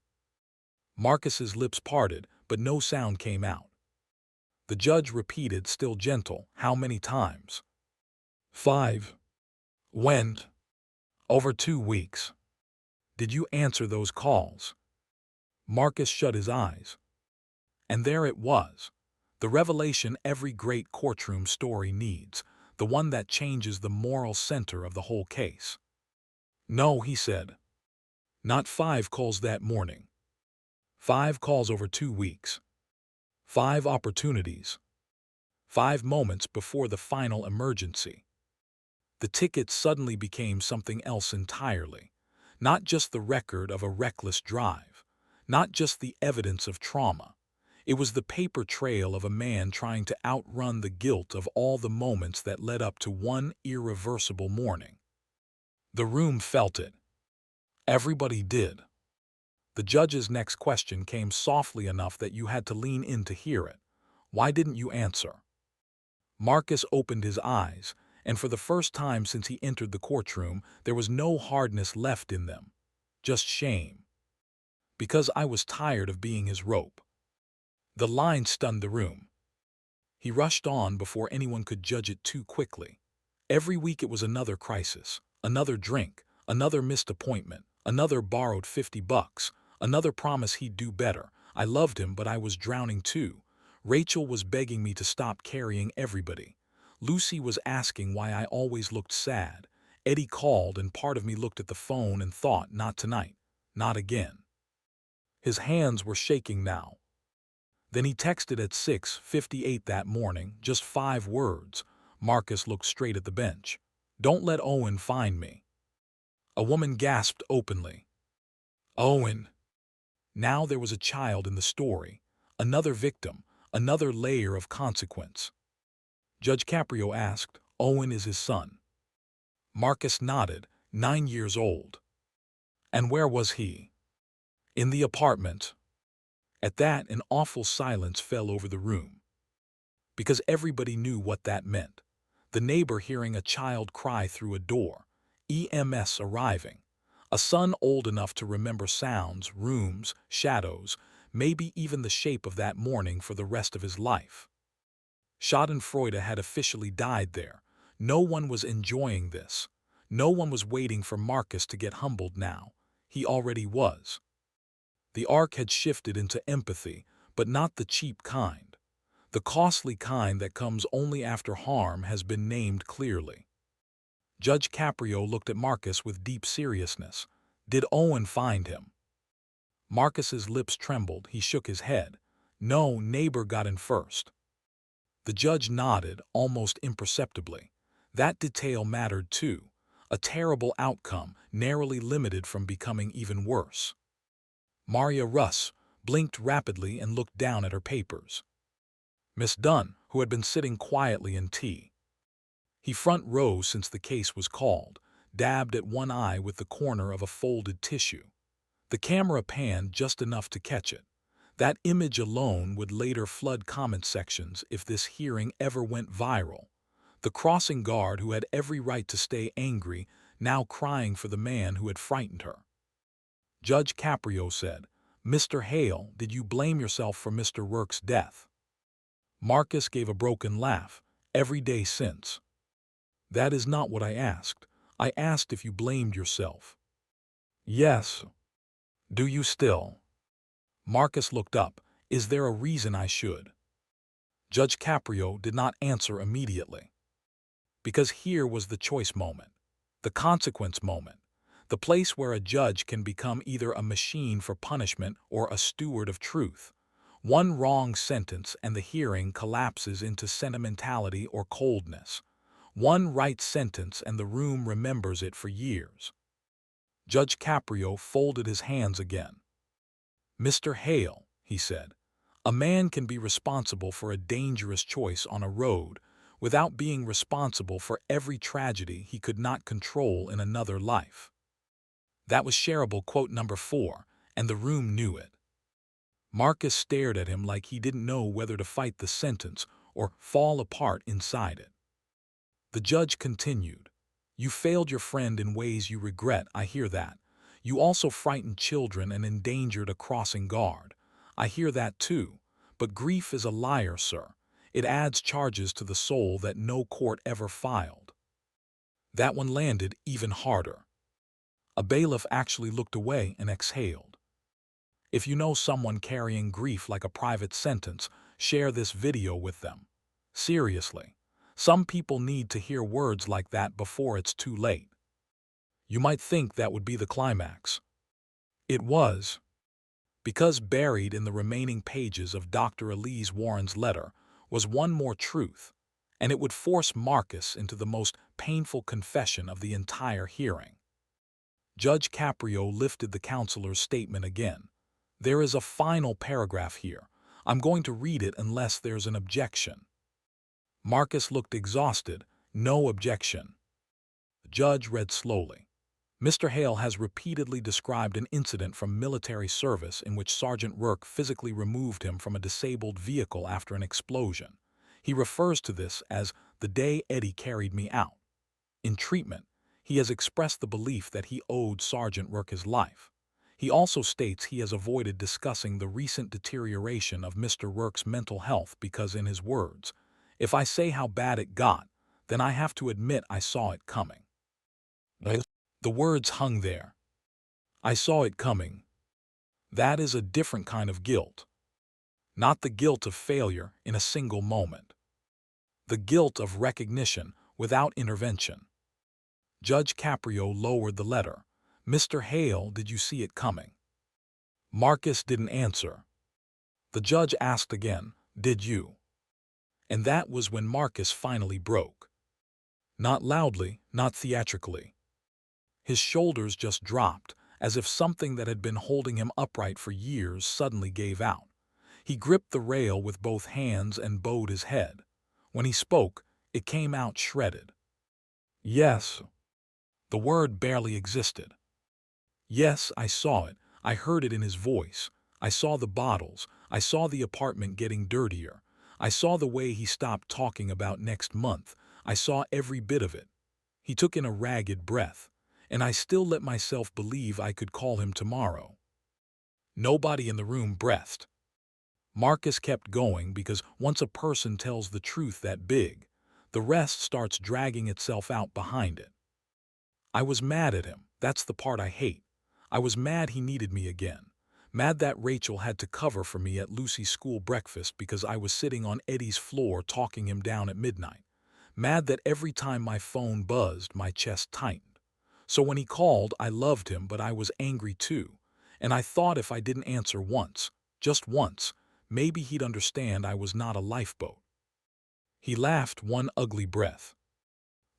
Marcus's lips parted, but no sound came out. The judge repeated, still gentle, how many times? 5. When? Over 2 weeks. Did you answer those calls? Marcus shut his eyes. And there it was, the revelation every great courtroom story needs, the one that changes the moral center of the whole case. No, he said. Not 5 calls that morning. 5 calls over 2 weeks. 5 opportunities. 5 moments before the final emergency. The ticket suddenly became something else entirely. Not just the record of a reckless drive. Not just the evidence of trauma. It was the paper trail of a man trying to outrun the guilt of all the moments that led up to one irreversible morning. The room felt it. Everybody did. The judge's next question came softly enough that you had to lean in to hear it. Why didn't you answer? Marcus opened his eyes, and for the first time since he entered the courtroom, there was no hardness left in them. Just shame. Because I was tired of being his rope. The line stunned the room. He rushed on before anyone could judge it too quickly. Every week it was another crisis, another drink, another missed appointment, another borrowed $50, another promise he'd do better. I loved him, but I was drowning too. Rachel was begging me to stop carrying everybody. Lucy was asking why I always looked sad. Eddie called, and part of me looked at the phone and thought, not tonight, not again. His hands were shaking now. Then he texted at 6:58 that morning, just 5 words. Marcus looked straight at the bench. Don't let Owen find me. A woman gasped openly. Owen. Now there was a child in the story, another victim, another layer of consequence. Judge Caprio asked, Owen is his son. Marcus nodded, 9 years old. And where was he? In the apartment. At that, an awful silence fell over the room. Because everybody knew what that meant. The neighbor hearing a child cry through a door, EMS arriving, a son old enough to remember sounds, rooms, shadows, maybe even the shape of that morning for the rest of his life. Schadenfreude had officially died there. No one was enjoying this. No one was waiting for Marcus to get humbled now. He already was. The arc had shifted into empathy, but not the cheap kind. The costly kind that comes only after harm has been named clearly. Judge Caprio looked at Marcus with deep seriousness. Did Owen find him? Marcus's lips trembled. He shook his head. No, neighbor got in first. The judge nodded, almost imperceptibly. That detail mattered too. A terrible outcome, narrowly limited from becoming even worse. Maria Russ blinked rapidly and looked down at her papers. Miss Dunn, who had been sitting quietly in tea. He front row since the case was called, dabbed at one eye with the corner of a folded tissue. The camera panned just enough to catch it. That image alone would later flood comment sections if this hearing ever went viral. The crossing guard, who had every right to stay angry, now crying for the man who had frightened her. Judge Caprio said, Mr. Hale, did you blame yourself for Mr. Rourke's death? Marcus gave a broken laugh. Every day since. That is not what I asked. I asked if you blamed yourself. Yes. Do you still? Marcus looked up. Is there a reason I should? Judge Caprio did not answer immediately. Because here was the choice moment, the consequence moment, the place where a judge can become either a machine for punishment or a steward of truth. One wrong sentence and the hearing collapses into sentimentality or coldness. One right sentence and the room remembers it for years. Judge Caprio folded his hands again. Mr. Hale, he said, a man can be responsible for a dangerous choice on a road without being responsible for every tragedy he could not control in another life. That was shareable quote number 4, and the room knew it. Marcus stared at him like he didn't know whether to fight the sentence or fall apart inside it. The judge continued, You failed your friend in ways you regret, I hear that. You also frightened children and endangered a crossing guard. I hear that too. But grief is a liar, sir. It adds charges to the soul that no court ever filed. That one landed even harder. A bailiff actually looked away and exhaled. If you know someone carrying grief like a private sentence, share this video with them. Seriously, some people need to hear words like that before it's too late. You might think that would be the climax. It was. Because buried in the remaining pages of Dr. Elise Warren's letter was one more truth, and it would force Marcus into the most painful confession of the entire hearing. Judge Caprio lifted the counselor's statement again. There is a final paragraph here. I'm going to read it unless there's an objection. Marcus looked exhausted. No objection. The judge read slowly. Mr. Hale has repeatedly described an incident from military service in which Sergeant Rourke physically removed him from a disabled vehicle after an explosion. He refers to this as the day Eddie carried me out. In treatment, he has expressed the belief that he owed Sergeant Rourke his life. He also states he has avoided discussing the recent deterioration of Mr. Rourke's mental health because, in his words, "If I say how bad it got, then I have to admit I saw it coming." The words hung there. I saw it coming. That is a different kind of guilt. Not the guilt of failure in a single moment. The guilt of recognition without intervention. Judge Caprio lowered the letter. "Mr. Hale, did you see it coming?" Marcus didn't answer. The judge asked again, "Did you?" And that was when Marcus finally broke. Not loudly, not theatrically. His shoulders just dropped, as if something that had been holding him upright for years suddenly gave out. He gripped the rail with both hands and bowed his head. When he spoke, it came out shredded. "Yes." The word barely existed. "Yes, I saw it. I heard it in his voice. I saw the bottles. I saw the apartment getting dirtier. I saw the way he stopped talking about next month. I saw every bit of it." He took in a ragged breath. "And I still let myself believe I could call him tomorrow." Nobody in the room breathed. Marcus kept going because once a person tells the truth that big, the rest starts dragging itself out behind it. "I was mad at him. That's the part I hate. I was mad he needed me again. Mad that Rachel had to cover for me at Lucy's school breakfast because I was sitting on Eddie's floor talking him down at midnight. Mad that every time my phone buzzed, my chest tightened. So when he called, I loved him, but I was angry too. And I thought if I didn't answer once, just once, maybe he'd understand I was not a lifeboat." He laughed one ugly breath.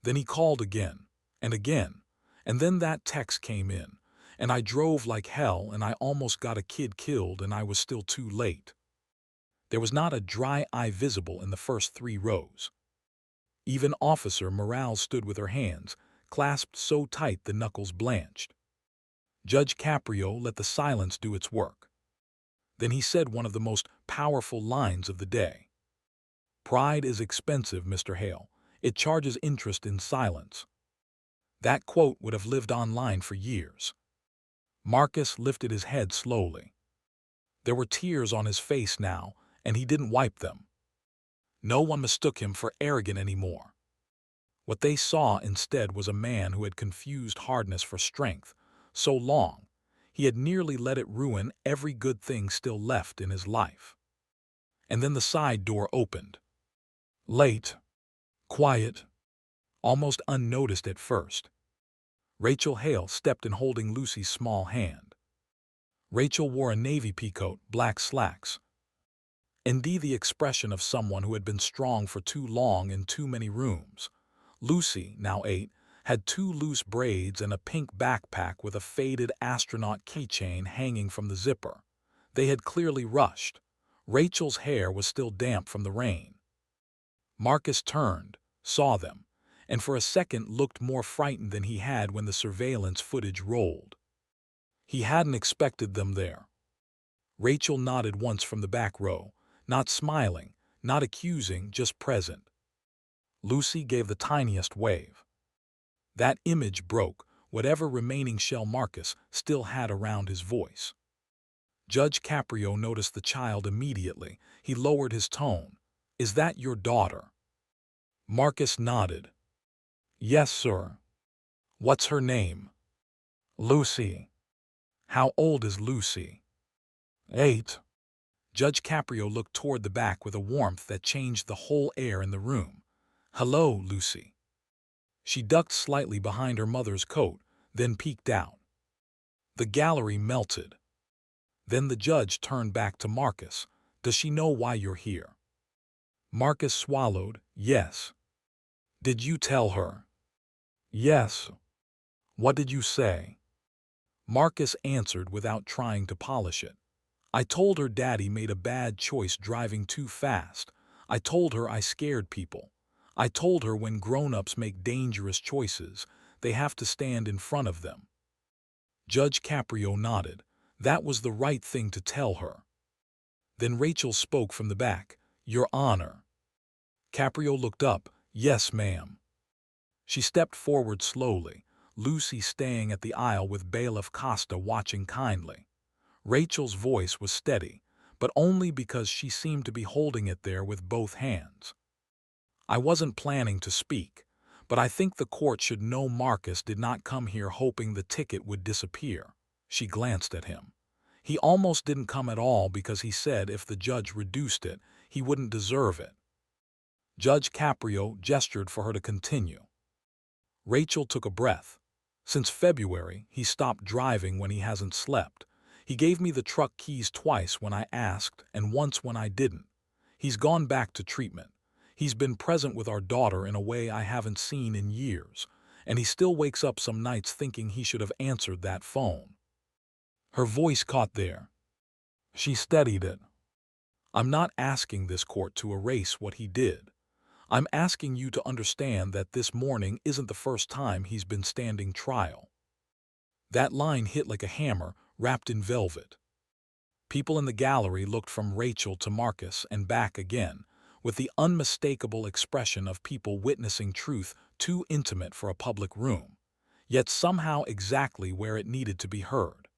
Then he called again, and then that text came in, and I drove like hell, and I almost got a kid killed, and I was still too late. There was not a dry eye visible in the first 3 rows. Even Officer Morale stood with her hands clasped so tight the knuckles blanched. Judge Caprio let the silence do its work. Then he said one of the most powerful lines of the day. "Pride is expensive, Mr. Hale. It charges interest in silence." That quote would have lived online for years. Marcus lifted his head slowly. There were tears on his face now, and he didn't wipe them. No one mistook him for arrogant anymore. What they saw instead was a man who had confused hardness for strength so long he had nearly let it ruin every good thing still left in his life. And then the side door opened. Late, quiet, almost unnoticed at first. Rachel Hale stepped in holding Lucy's small hand. Rachel wore a navy peacoat, black slacks. Indeed, the expression of someone who had been strong for too long in too many rooms. Lucy, now 8, had 2 loose braids and a pink backpack with a faded astronaut keychain hanging from the zipper. They had clearly rushed. Rachel's hair was still damp from the rain. Marcus turned, saw them, and for a second looked more frightened than he had when the surveillance footage rolled. He hadn't expected them there. Rachel nodded once from the back row, not smiling, not accusing, just present. Lucy gave the tiniest wave. That image broke whatever remaining shell Marcus still had around his voice. Judge Caprio noticed the child immediately. He lowered his tone. "Is that your daughter?" Marcus nodded. "Yes, sir." "What's her name?" "Lucy." "How old is Lucy?" 8. Judge Caprio looked toward the back with a warmth that changed the whole air in the room. "Hello, Lucy." She ducked slightly behind her mother's coat, then peeked out. The gallery melted. Then the judge turned back to Marcus. "Does she know why you're here?" Marcus swallowed. "Yes." "Did you tell her?" "Yes." "What did you say?" Marcus answered without trying to polish it. "I told her Daddy made a bad choice driving too fast. I told her I scared people. I told her when grown-ups make dangerous choices, they have to stand in front of them. Judge Caprio nodded. That was the right thing to tell her. Then Rachel spoke from the back. Your Honor. Caprio looked up. Yes, ma'am. She stepped forward slowly, Lucy staying at the aisle with Bailiff Costa watching kindly. Rachel's voice was steady, but only because she seemed to be holding it there with both hands. I wasn't planning to speak, but I think the court should know Marcus did not come here hoping the ticket would disappear. She glanced at him. He almost didn't come at all because he said if the judge reduced it, he wouldn't deserve it. Judge Caprio gestured for her to continue. Rachel took a breath. Since February, he stopped driving when he hasn't slept. He gave me the truck keys twice when I asked and once when I didn't. He's gone back to treatment. He's been present with our daughter in a way I haven't seen in years, and he still wakes up some nights thinking he should have answered that phone. Her voice caught there. She steadied it. I'm not asking this court to erase what he did. I'm asking you to understand that this morning isn't the first time he's been standing trial. That line hit like a hammer wrapped in velvet. People in the gallery looked from Rachel to Marcus and back again, with the unmistakable expression of people witnessing truth too intimate for a public room, yet somehow exactly where it needed to be heard.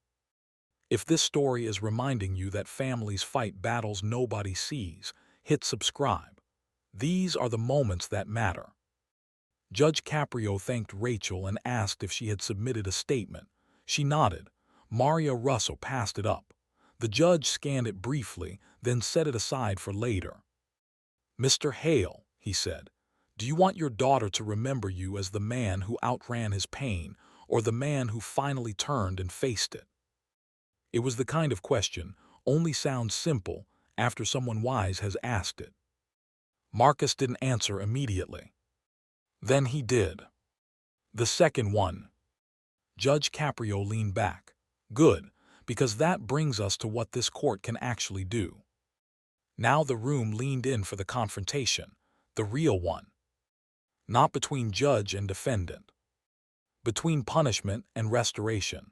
If this story is reminding you that families fight battles nobody sees, hit subscribe. These are the moments that matter. Judge Caprio thanked Rachel and asked if she had submitted a statement. She nodded. Maria Russo passed it up. The judge scanned it briefly, then set it aside for later. Mr. Hale, he said, do you want your daughter to remember you as the man who outran his pain, or the man who finally turned and faced it? It was the kind of question only sounds simple after someone wise has asked it. Marcus didn't answer immediately. Then he did. The second one. Judge Caprio leaned back. Good, because that brings us to what this court can actually do. Now the room leaned in for the confrontation, the real one. Not between judge and defendant. Between punishment and restoration.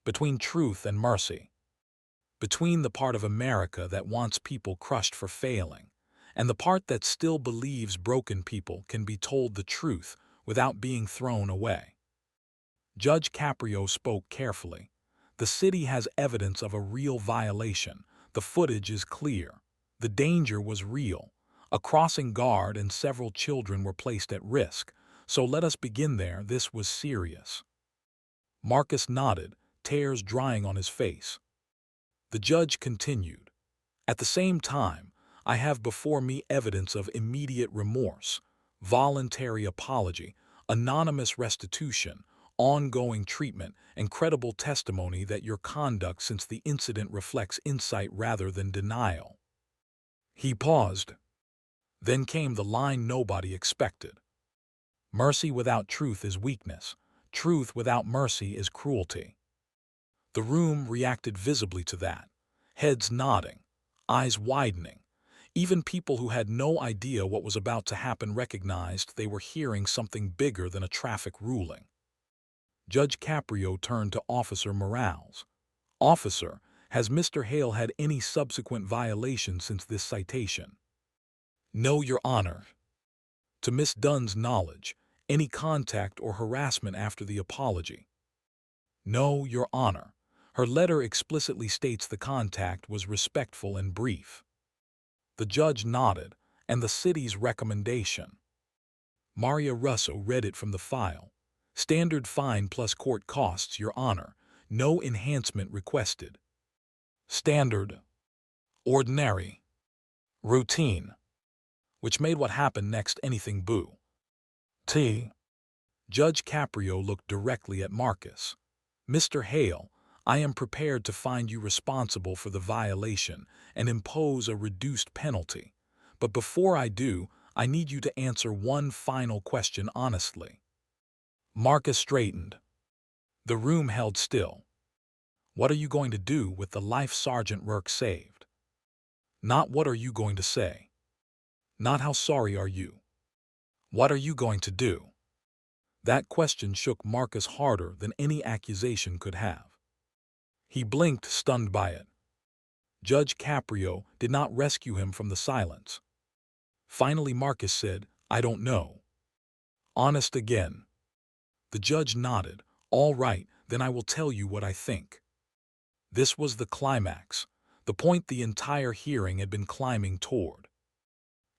Between truth and mercy. Between the part of America that wants people crushed for failing, and the part that still believes broken people can be told the truth without being thrown away. Judge Caprio spoke carefully. The city has evidence of a real violation. The footage is clear. The danger was real. A crossing guard and several children were placed at risk. So let us begin there. This was serious. Marcus nodded, tears drying on his face. The judge continued. At the same time, I have before me evidence of immediate remorse, voluntary apology, anonymous restitution, ongoing treatment, and credible testimony that your conduct since the incident reflects insight rather than denial. He paused. Then came the line nobody expected. Mercy without truth is weakness. Truth without mercy is cruelty. The room reacted visibly to that, heads nodding, eyes widening. Even people who had no idea what was about to happen recognized they were hearing something bigger than a traffic ruling. Judge Caprio turned to Officer Morales. Officer, has Mr. Hale had any subsequent violations since this citation? No, Your Honor. To Miss Dunn's knowledge, any contact or harassment after the apology? No, Your Honor. Her letter explicitly states the contact was respectful and brief. The judge nodded, and the city's recommendation. Maria Russo read it from the file. Standard fine plus court costs, Your Honor. No enhancement requested. Standard. Ordinary. Routine. Which made what happened next anything boo. T. Judge Caprio looked directly at Marcus. Mr. Hale, I am prepared to find you responsible for the violation and impose a reduced penalty. But before I do, I need you to answer one final question honestly. Marcus straightened. The room held still. What are you going to do with the life Sergeant Rourke saved? Not what are you going to say. Not how sorry are you. What are you going to do? That question shook Marcus harder than any accusation could have. He blinked, stunned by it. Judge Caprio did not rescue him from the silence. Finally, Marcus said, "I don't know." Honest again. The judge nodded. "All right, then I will tell you what I think." This was the climax, the point the entire hearing had been climbing toward.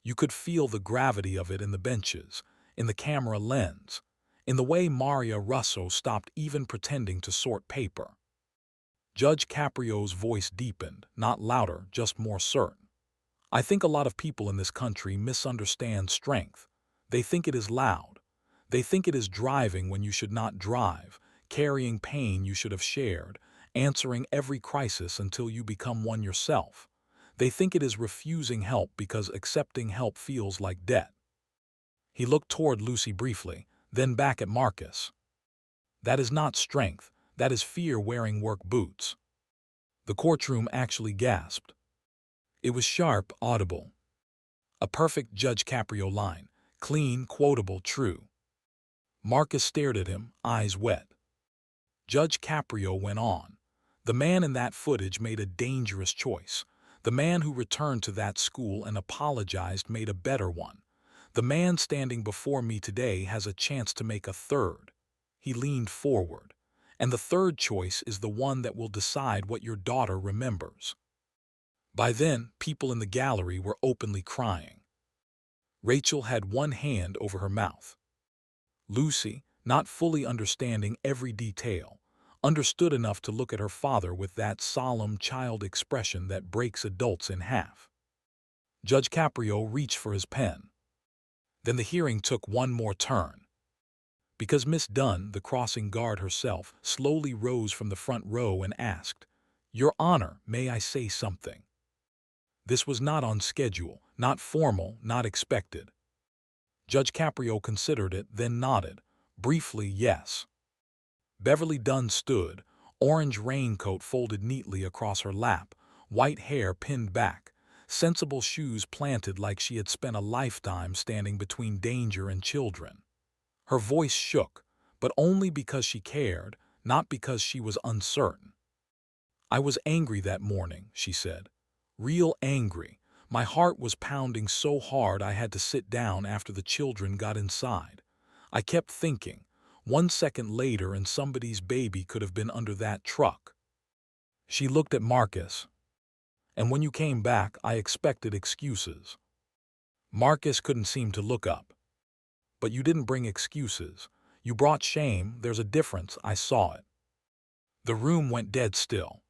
You could feel the gravity of it in the benches, in the camera lens, in the way Maria Russo stopped even pretending to sort paper. Judge Caprio's voice deepened, not louder, just more certain. "I think a lot of people in this country misunderstand strength. They think it is loud. They think it is driving when you should not drive, carrying pain you should have shared, answering every crisis until you become one yourself. They think it is refusing help because accepting help feels like debt." He looked toward Lucy briefly, then back at Marcus. "That is not strength. That is fear wearing work boots." The courtroom actually gasped. It was sharp, audible. A perfect Judge Caprio line. Clean, quotable, true. Marcus stared at him, eyes wet. Judge Caprio went on. "The man in that footage made a dangerous choice. The man who returned to that school and apologized made a better one. The man standing before me today has a chance to make a third." He leaned forward. "And the third choice is the one that will decide what your daughter remembers." By then, people in the gallery were openly crying. Rachel had one hand over her mouth. Lucy, not fully understanding every detail, understood enough to look at her father with that solemn child expression that breaks adults in half. Judge Caprio reached for his pen. Then the hearing took one more turn. Because Miss Dunn, the crossing guard herself, slowly rose from the front row and asked, "Your Honor, may I say something?" This was not on schedule, not formal, not expected. Judge Caprio considered it, then nodded. Briefly, yes. Beverly Dunn stood, orange raincoat folded neatly across her lap, white hair pinned back, sensible shoes planted like she had spent a lifetime standing between danger and children. Her voice shook, but only because she cared, not because she was uncertain. "I was angry that morning," she said. "Real angry. My heart was pounding so hard I had to sit down after the children got inside. I kept thinking, 1 second later and somebody's baby could have been under that truck." She looked at Marcus. "And when you came back, I expected excuses." Marcus couldn't seem to look up. "But you didn't bring excuses. You brought shame. There's a difference. I saw it." The room went dead still.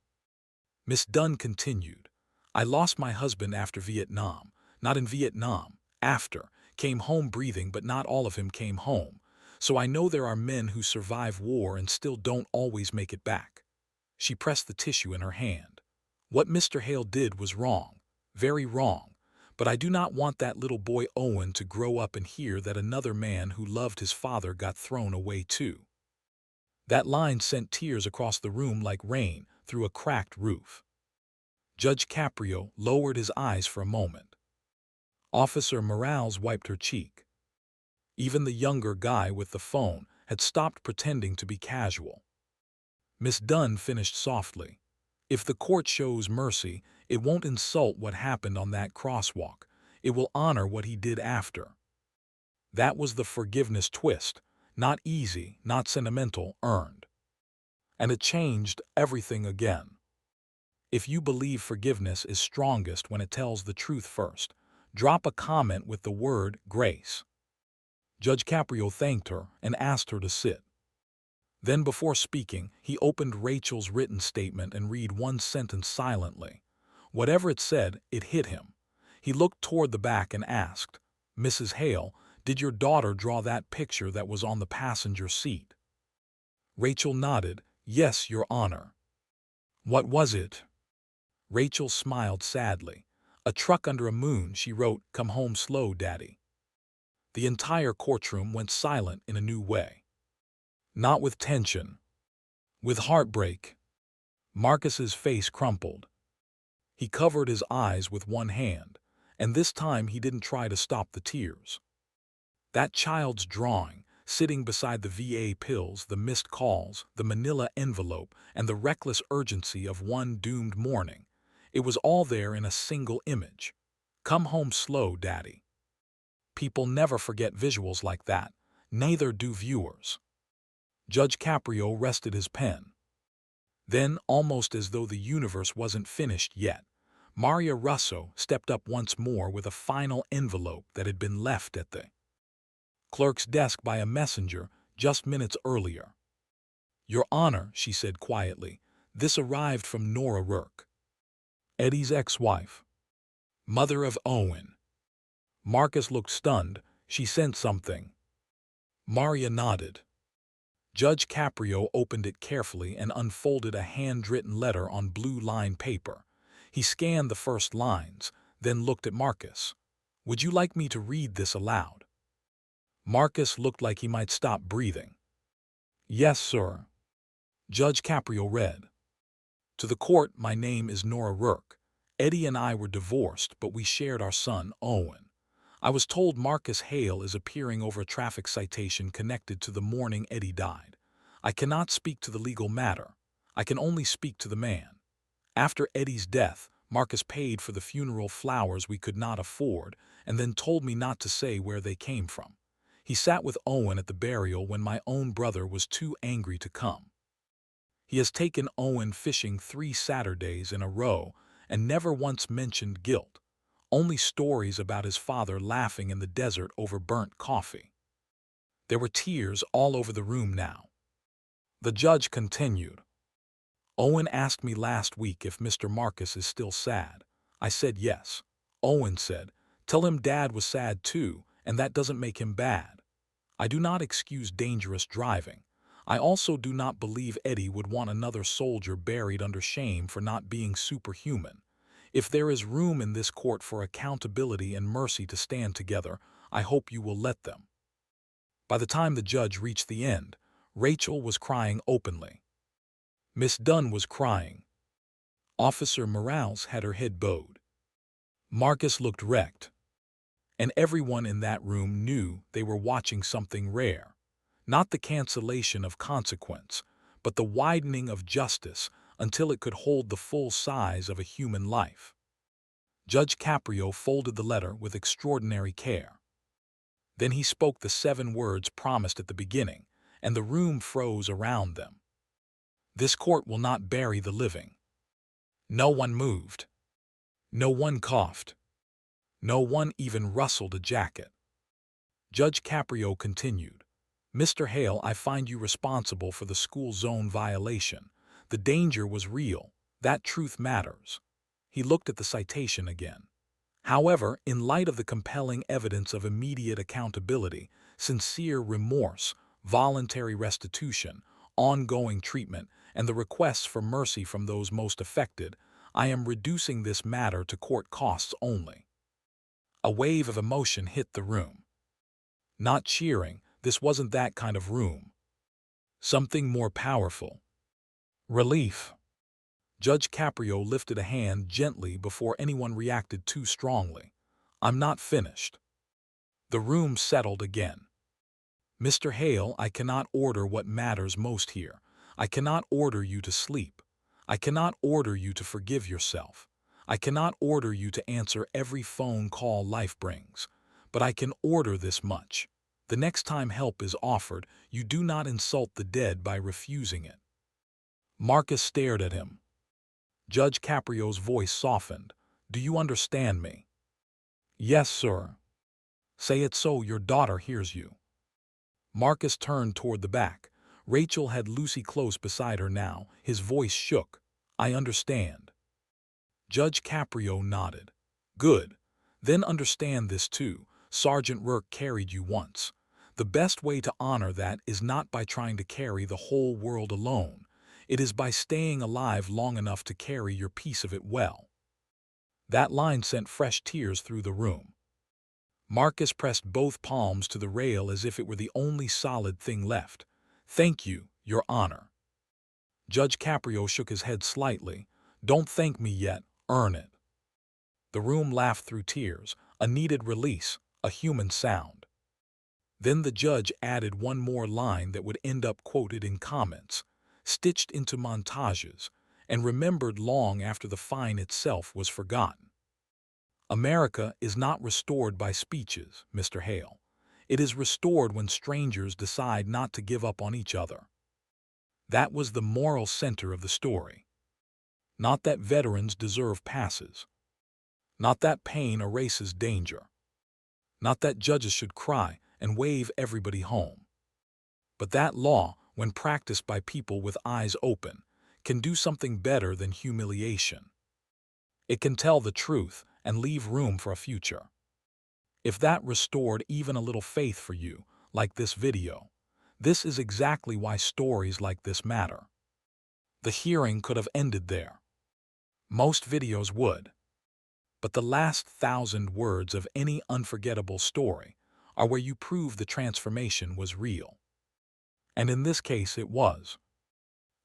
Miss Dunn continued. "I lost my husband after Vietnam. Not in Vietnam. After. Came home breathing, but not all of him came home. So I know there are men who survive war and still don't always make it back." She pressed the tissue in her hand. "What Mr. Hale did was wrong. Very wrong. But I do not want that little boy Owen to grow up and hear that another man who loved his father got thrown away too." That line sent tears across the room like rain through a cracked roof. Judge Caprio lowered his eyes for a moment. Officer Morales wiped her cheek. Even the younger guy with the phone had stopped pretending to be casual. Miss Dunn finished softly. "If the court shows mercy, it won't insult what happened on that crosswalk. It will honor what he did after." That was the forgiveness twist. Not easy, not sentimental, earned. And it changed everything again. If you believe forgiveness is strongest when it tells the truth first, drop a comment with the word grace. Judge Caprio thanked her and asked her to sit. Then before speaking, he opened Rachel's written statement and read one sentence silently. Whatever it said, it hit him. He looked toward the back and asked, "Mrs. Hale, did your daughter draw that picture that was on the passenger seat?" Rachel nodded. "Yes, Your Honor." "What was it?" Rachel smiled sadly. "A truck under a moon," she wrote. "Come home slow, Daddy." The entire courtroom went silent in a new way. Not with tension. With heartbreak. Marcus's face crumpled. He covered his eyes with one hand, and this time he didn't try to stop the tears. That child's drawing, sitting beside the VA pills, the missed calls, the manila envelope, and the reckless urgency of one doomed morning. It was all there in a single image. Come home slow, Daddy. People never forget visuals like that. Neither do viewers. Judge Caprio rested his pen. Then, almost as though the universe wasn't finished yet, Maria Russo stepped up once more with a final envelope that had been left at the clerk's desk by a messenger just minutes earlier. "Your Honor," she said quietly, "this arrived from Nora Rourke, Eddie's ex-wife, mother of Owen." Marcus looked stunned. "She sent something." Maria nodded. Judge Caprio opened it carefully and unfolded a handwritten letter on blue-lined paper. He scanned the first lines, then looked at Marcus. "Would you like me to read this aloud?" Marcus looked like he might stop breathing. "Yes, sir." Judge Caprio read. "To the court, my name is Nora Rourke. Eddie and I were divorced, but we shared our son, Owen. I was told Marcus Hale is appearing over a traffic citation connected to the morning Eddie died. I cannot speak to the legal matter. I can only speak to the man. After Eddie's death, Marcus paid for the funeral flowers we could not afford and then told me not to say where they came from. He sat with Owen at the burial when my own brother was too angry to come. He has taken Owen fishing 3 Saturdays in a row and never once mentioned guilt. Only stories about his father laughing in the desert over burnt coffee." There were tears all over the room now. The judge continued. "Owen asked me last week if Mr. Marcus is still sad. I said yes. Owen said, 'Tell him Dad was sad too, and that doesn't make him bad.' I do not excuse dangerous driving. I also do not believe Eddie would want another soldier buried under shame for not being superhuman. If there is room in this court for accountability and mercy to stand together, I hope you will let them." By the time the judge reached the end, Rachel was crying openly. Miss Dunn was crying. Officer Morales had her head bowed. Marcus looked wrecked. And everyone in that room knew they were watching something rare. Not the cancellation of consequence, but the widening of justice until it could hold the full size of a human life. Judge Caprio folded the letter with extraordinary care. Then he spoke the 7 words promised at the beginning, and the room froze around them. "This court will not bury the living." No one moved. No one coughed. No one even rustled a jacket. Judge Caprio continued. "Mr. Hale, I find you responsible for the school zone violation. The danger was real. That truth matters." He looked at the citation again. "However, in light of the compelling evidence of immediate accountability, sincere remorse, voluntary restitution, ongoing treatment, and the requests for mercy from those most affected, I am reducing this matter to court costs only." A wave of emotion hit the room. Not cheering, this wasn't that kind of room. Something more powerful. Relief. Judge Caprio lifted a hand gently before anyone reacted too strongly. "I'm not finished." The room settled again. "Mr. Hale, I cannot order what matters most here. I cannot order you to sleep. I cannot order you to forgive yourself. I cannot order you to answer every phone call life brings. But I can order this much. The next time help is offered, you do not insult the dead by refusing it." Marcus stared at him. Judge Caprio's voice softened. "Do you understand me?" "Yes, sir." "Say it so your daughter hears you." Marcus turned toward the back. Rachel had Lucy close beside her now. His voice shook. "I understand." Judge Caprio nodded. "Good. Then understand this too. Sergeant Rourke carried you once. The best way to honor that is not by trying to carry the whole world alone. It is by staying alive long enough to carry your piece of it well." That line sent fresh tears through the room. Marcus pressed both palms to the rail as if it were the only solid thing left. "Thank you, Your Honor." Judge Caprio shook his head slightly. "Don't thank me yet, earn it." The room laughed through tears, a needed release, a human sound. Then the judge added one more line that would end up quoted in comments, stitched into montages, and remembered long after the fine itself was forgotten. America is not restored by speeches, Mr. Hale. It is restored when strangers decide not to give up on each other. That was the moral center of the story. Not that veterans deserve passes. Not that pain erases danger. Not that judges should cry and wave everybody home. But that law, when practiced by people with eyes open, can do something better than humiliation. It can tell the truth and leave room for a future. If that restored even a little faith for you, like this video, this is exactly why stories like this matter. The hearing could have ended there. Most videos would. But the last 1,000 words of any unforgettable story are where you prove the transformation was real. And in this case it was.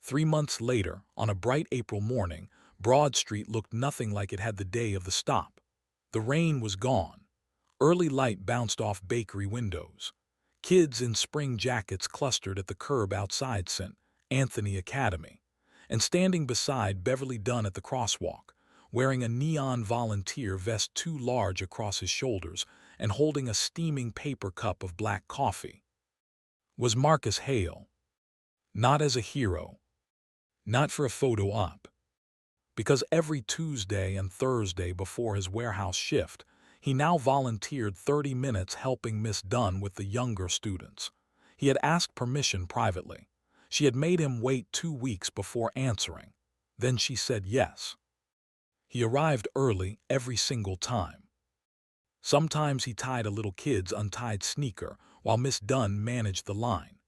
3 months later, on a bright April morning, Broad Street looked nothing like it had the day of the stop. The rain was gone. Early light bounced off bakery windows. Kids in spring jackets clustered at the curb outside St. Anthony Academy. And standing beside Beverly Dunn at the crosswalk, wearing a neon volunteer vest too large across his shoulders and holding a steaming paper cup of black coffee, was Marcus Hale. Not as a hero. Not for a photo op. Because every Tuesday and Thursday before his warehouse shift, he now volunteered 30 minutes helping Miss Dunn with the younger students. He had asked permission privately. She had made him wait 2 weeks before answering. Then she said yes. He arrived early every single time. Sometimes he tied a little kid's untied sneaker while Miss Dunn managed the line.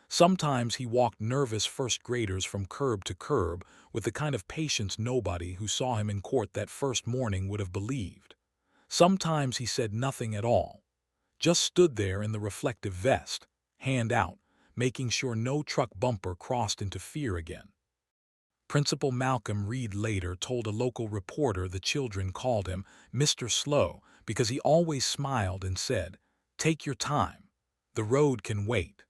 Sometimes he walked nervous first graders from curb to curb with the kind of patience nobody who saw him in court that first morning would have believed. Sometimes he said nothing at all, just stood there in the reflective vest, hand out, making sure no truck bumper crossed into fear again. Principal Malcolm Reed later told a local reporter the children called him Mr. Slow because he always smiled and said, "Take your time. The road can wait."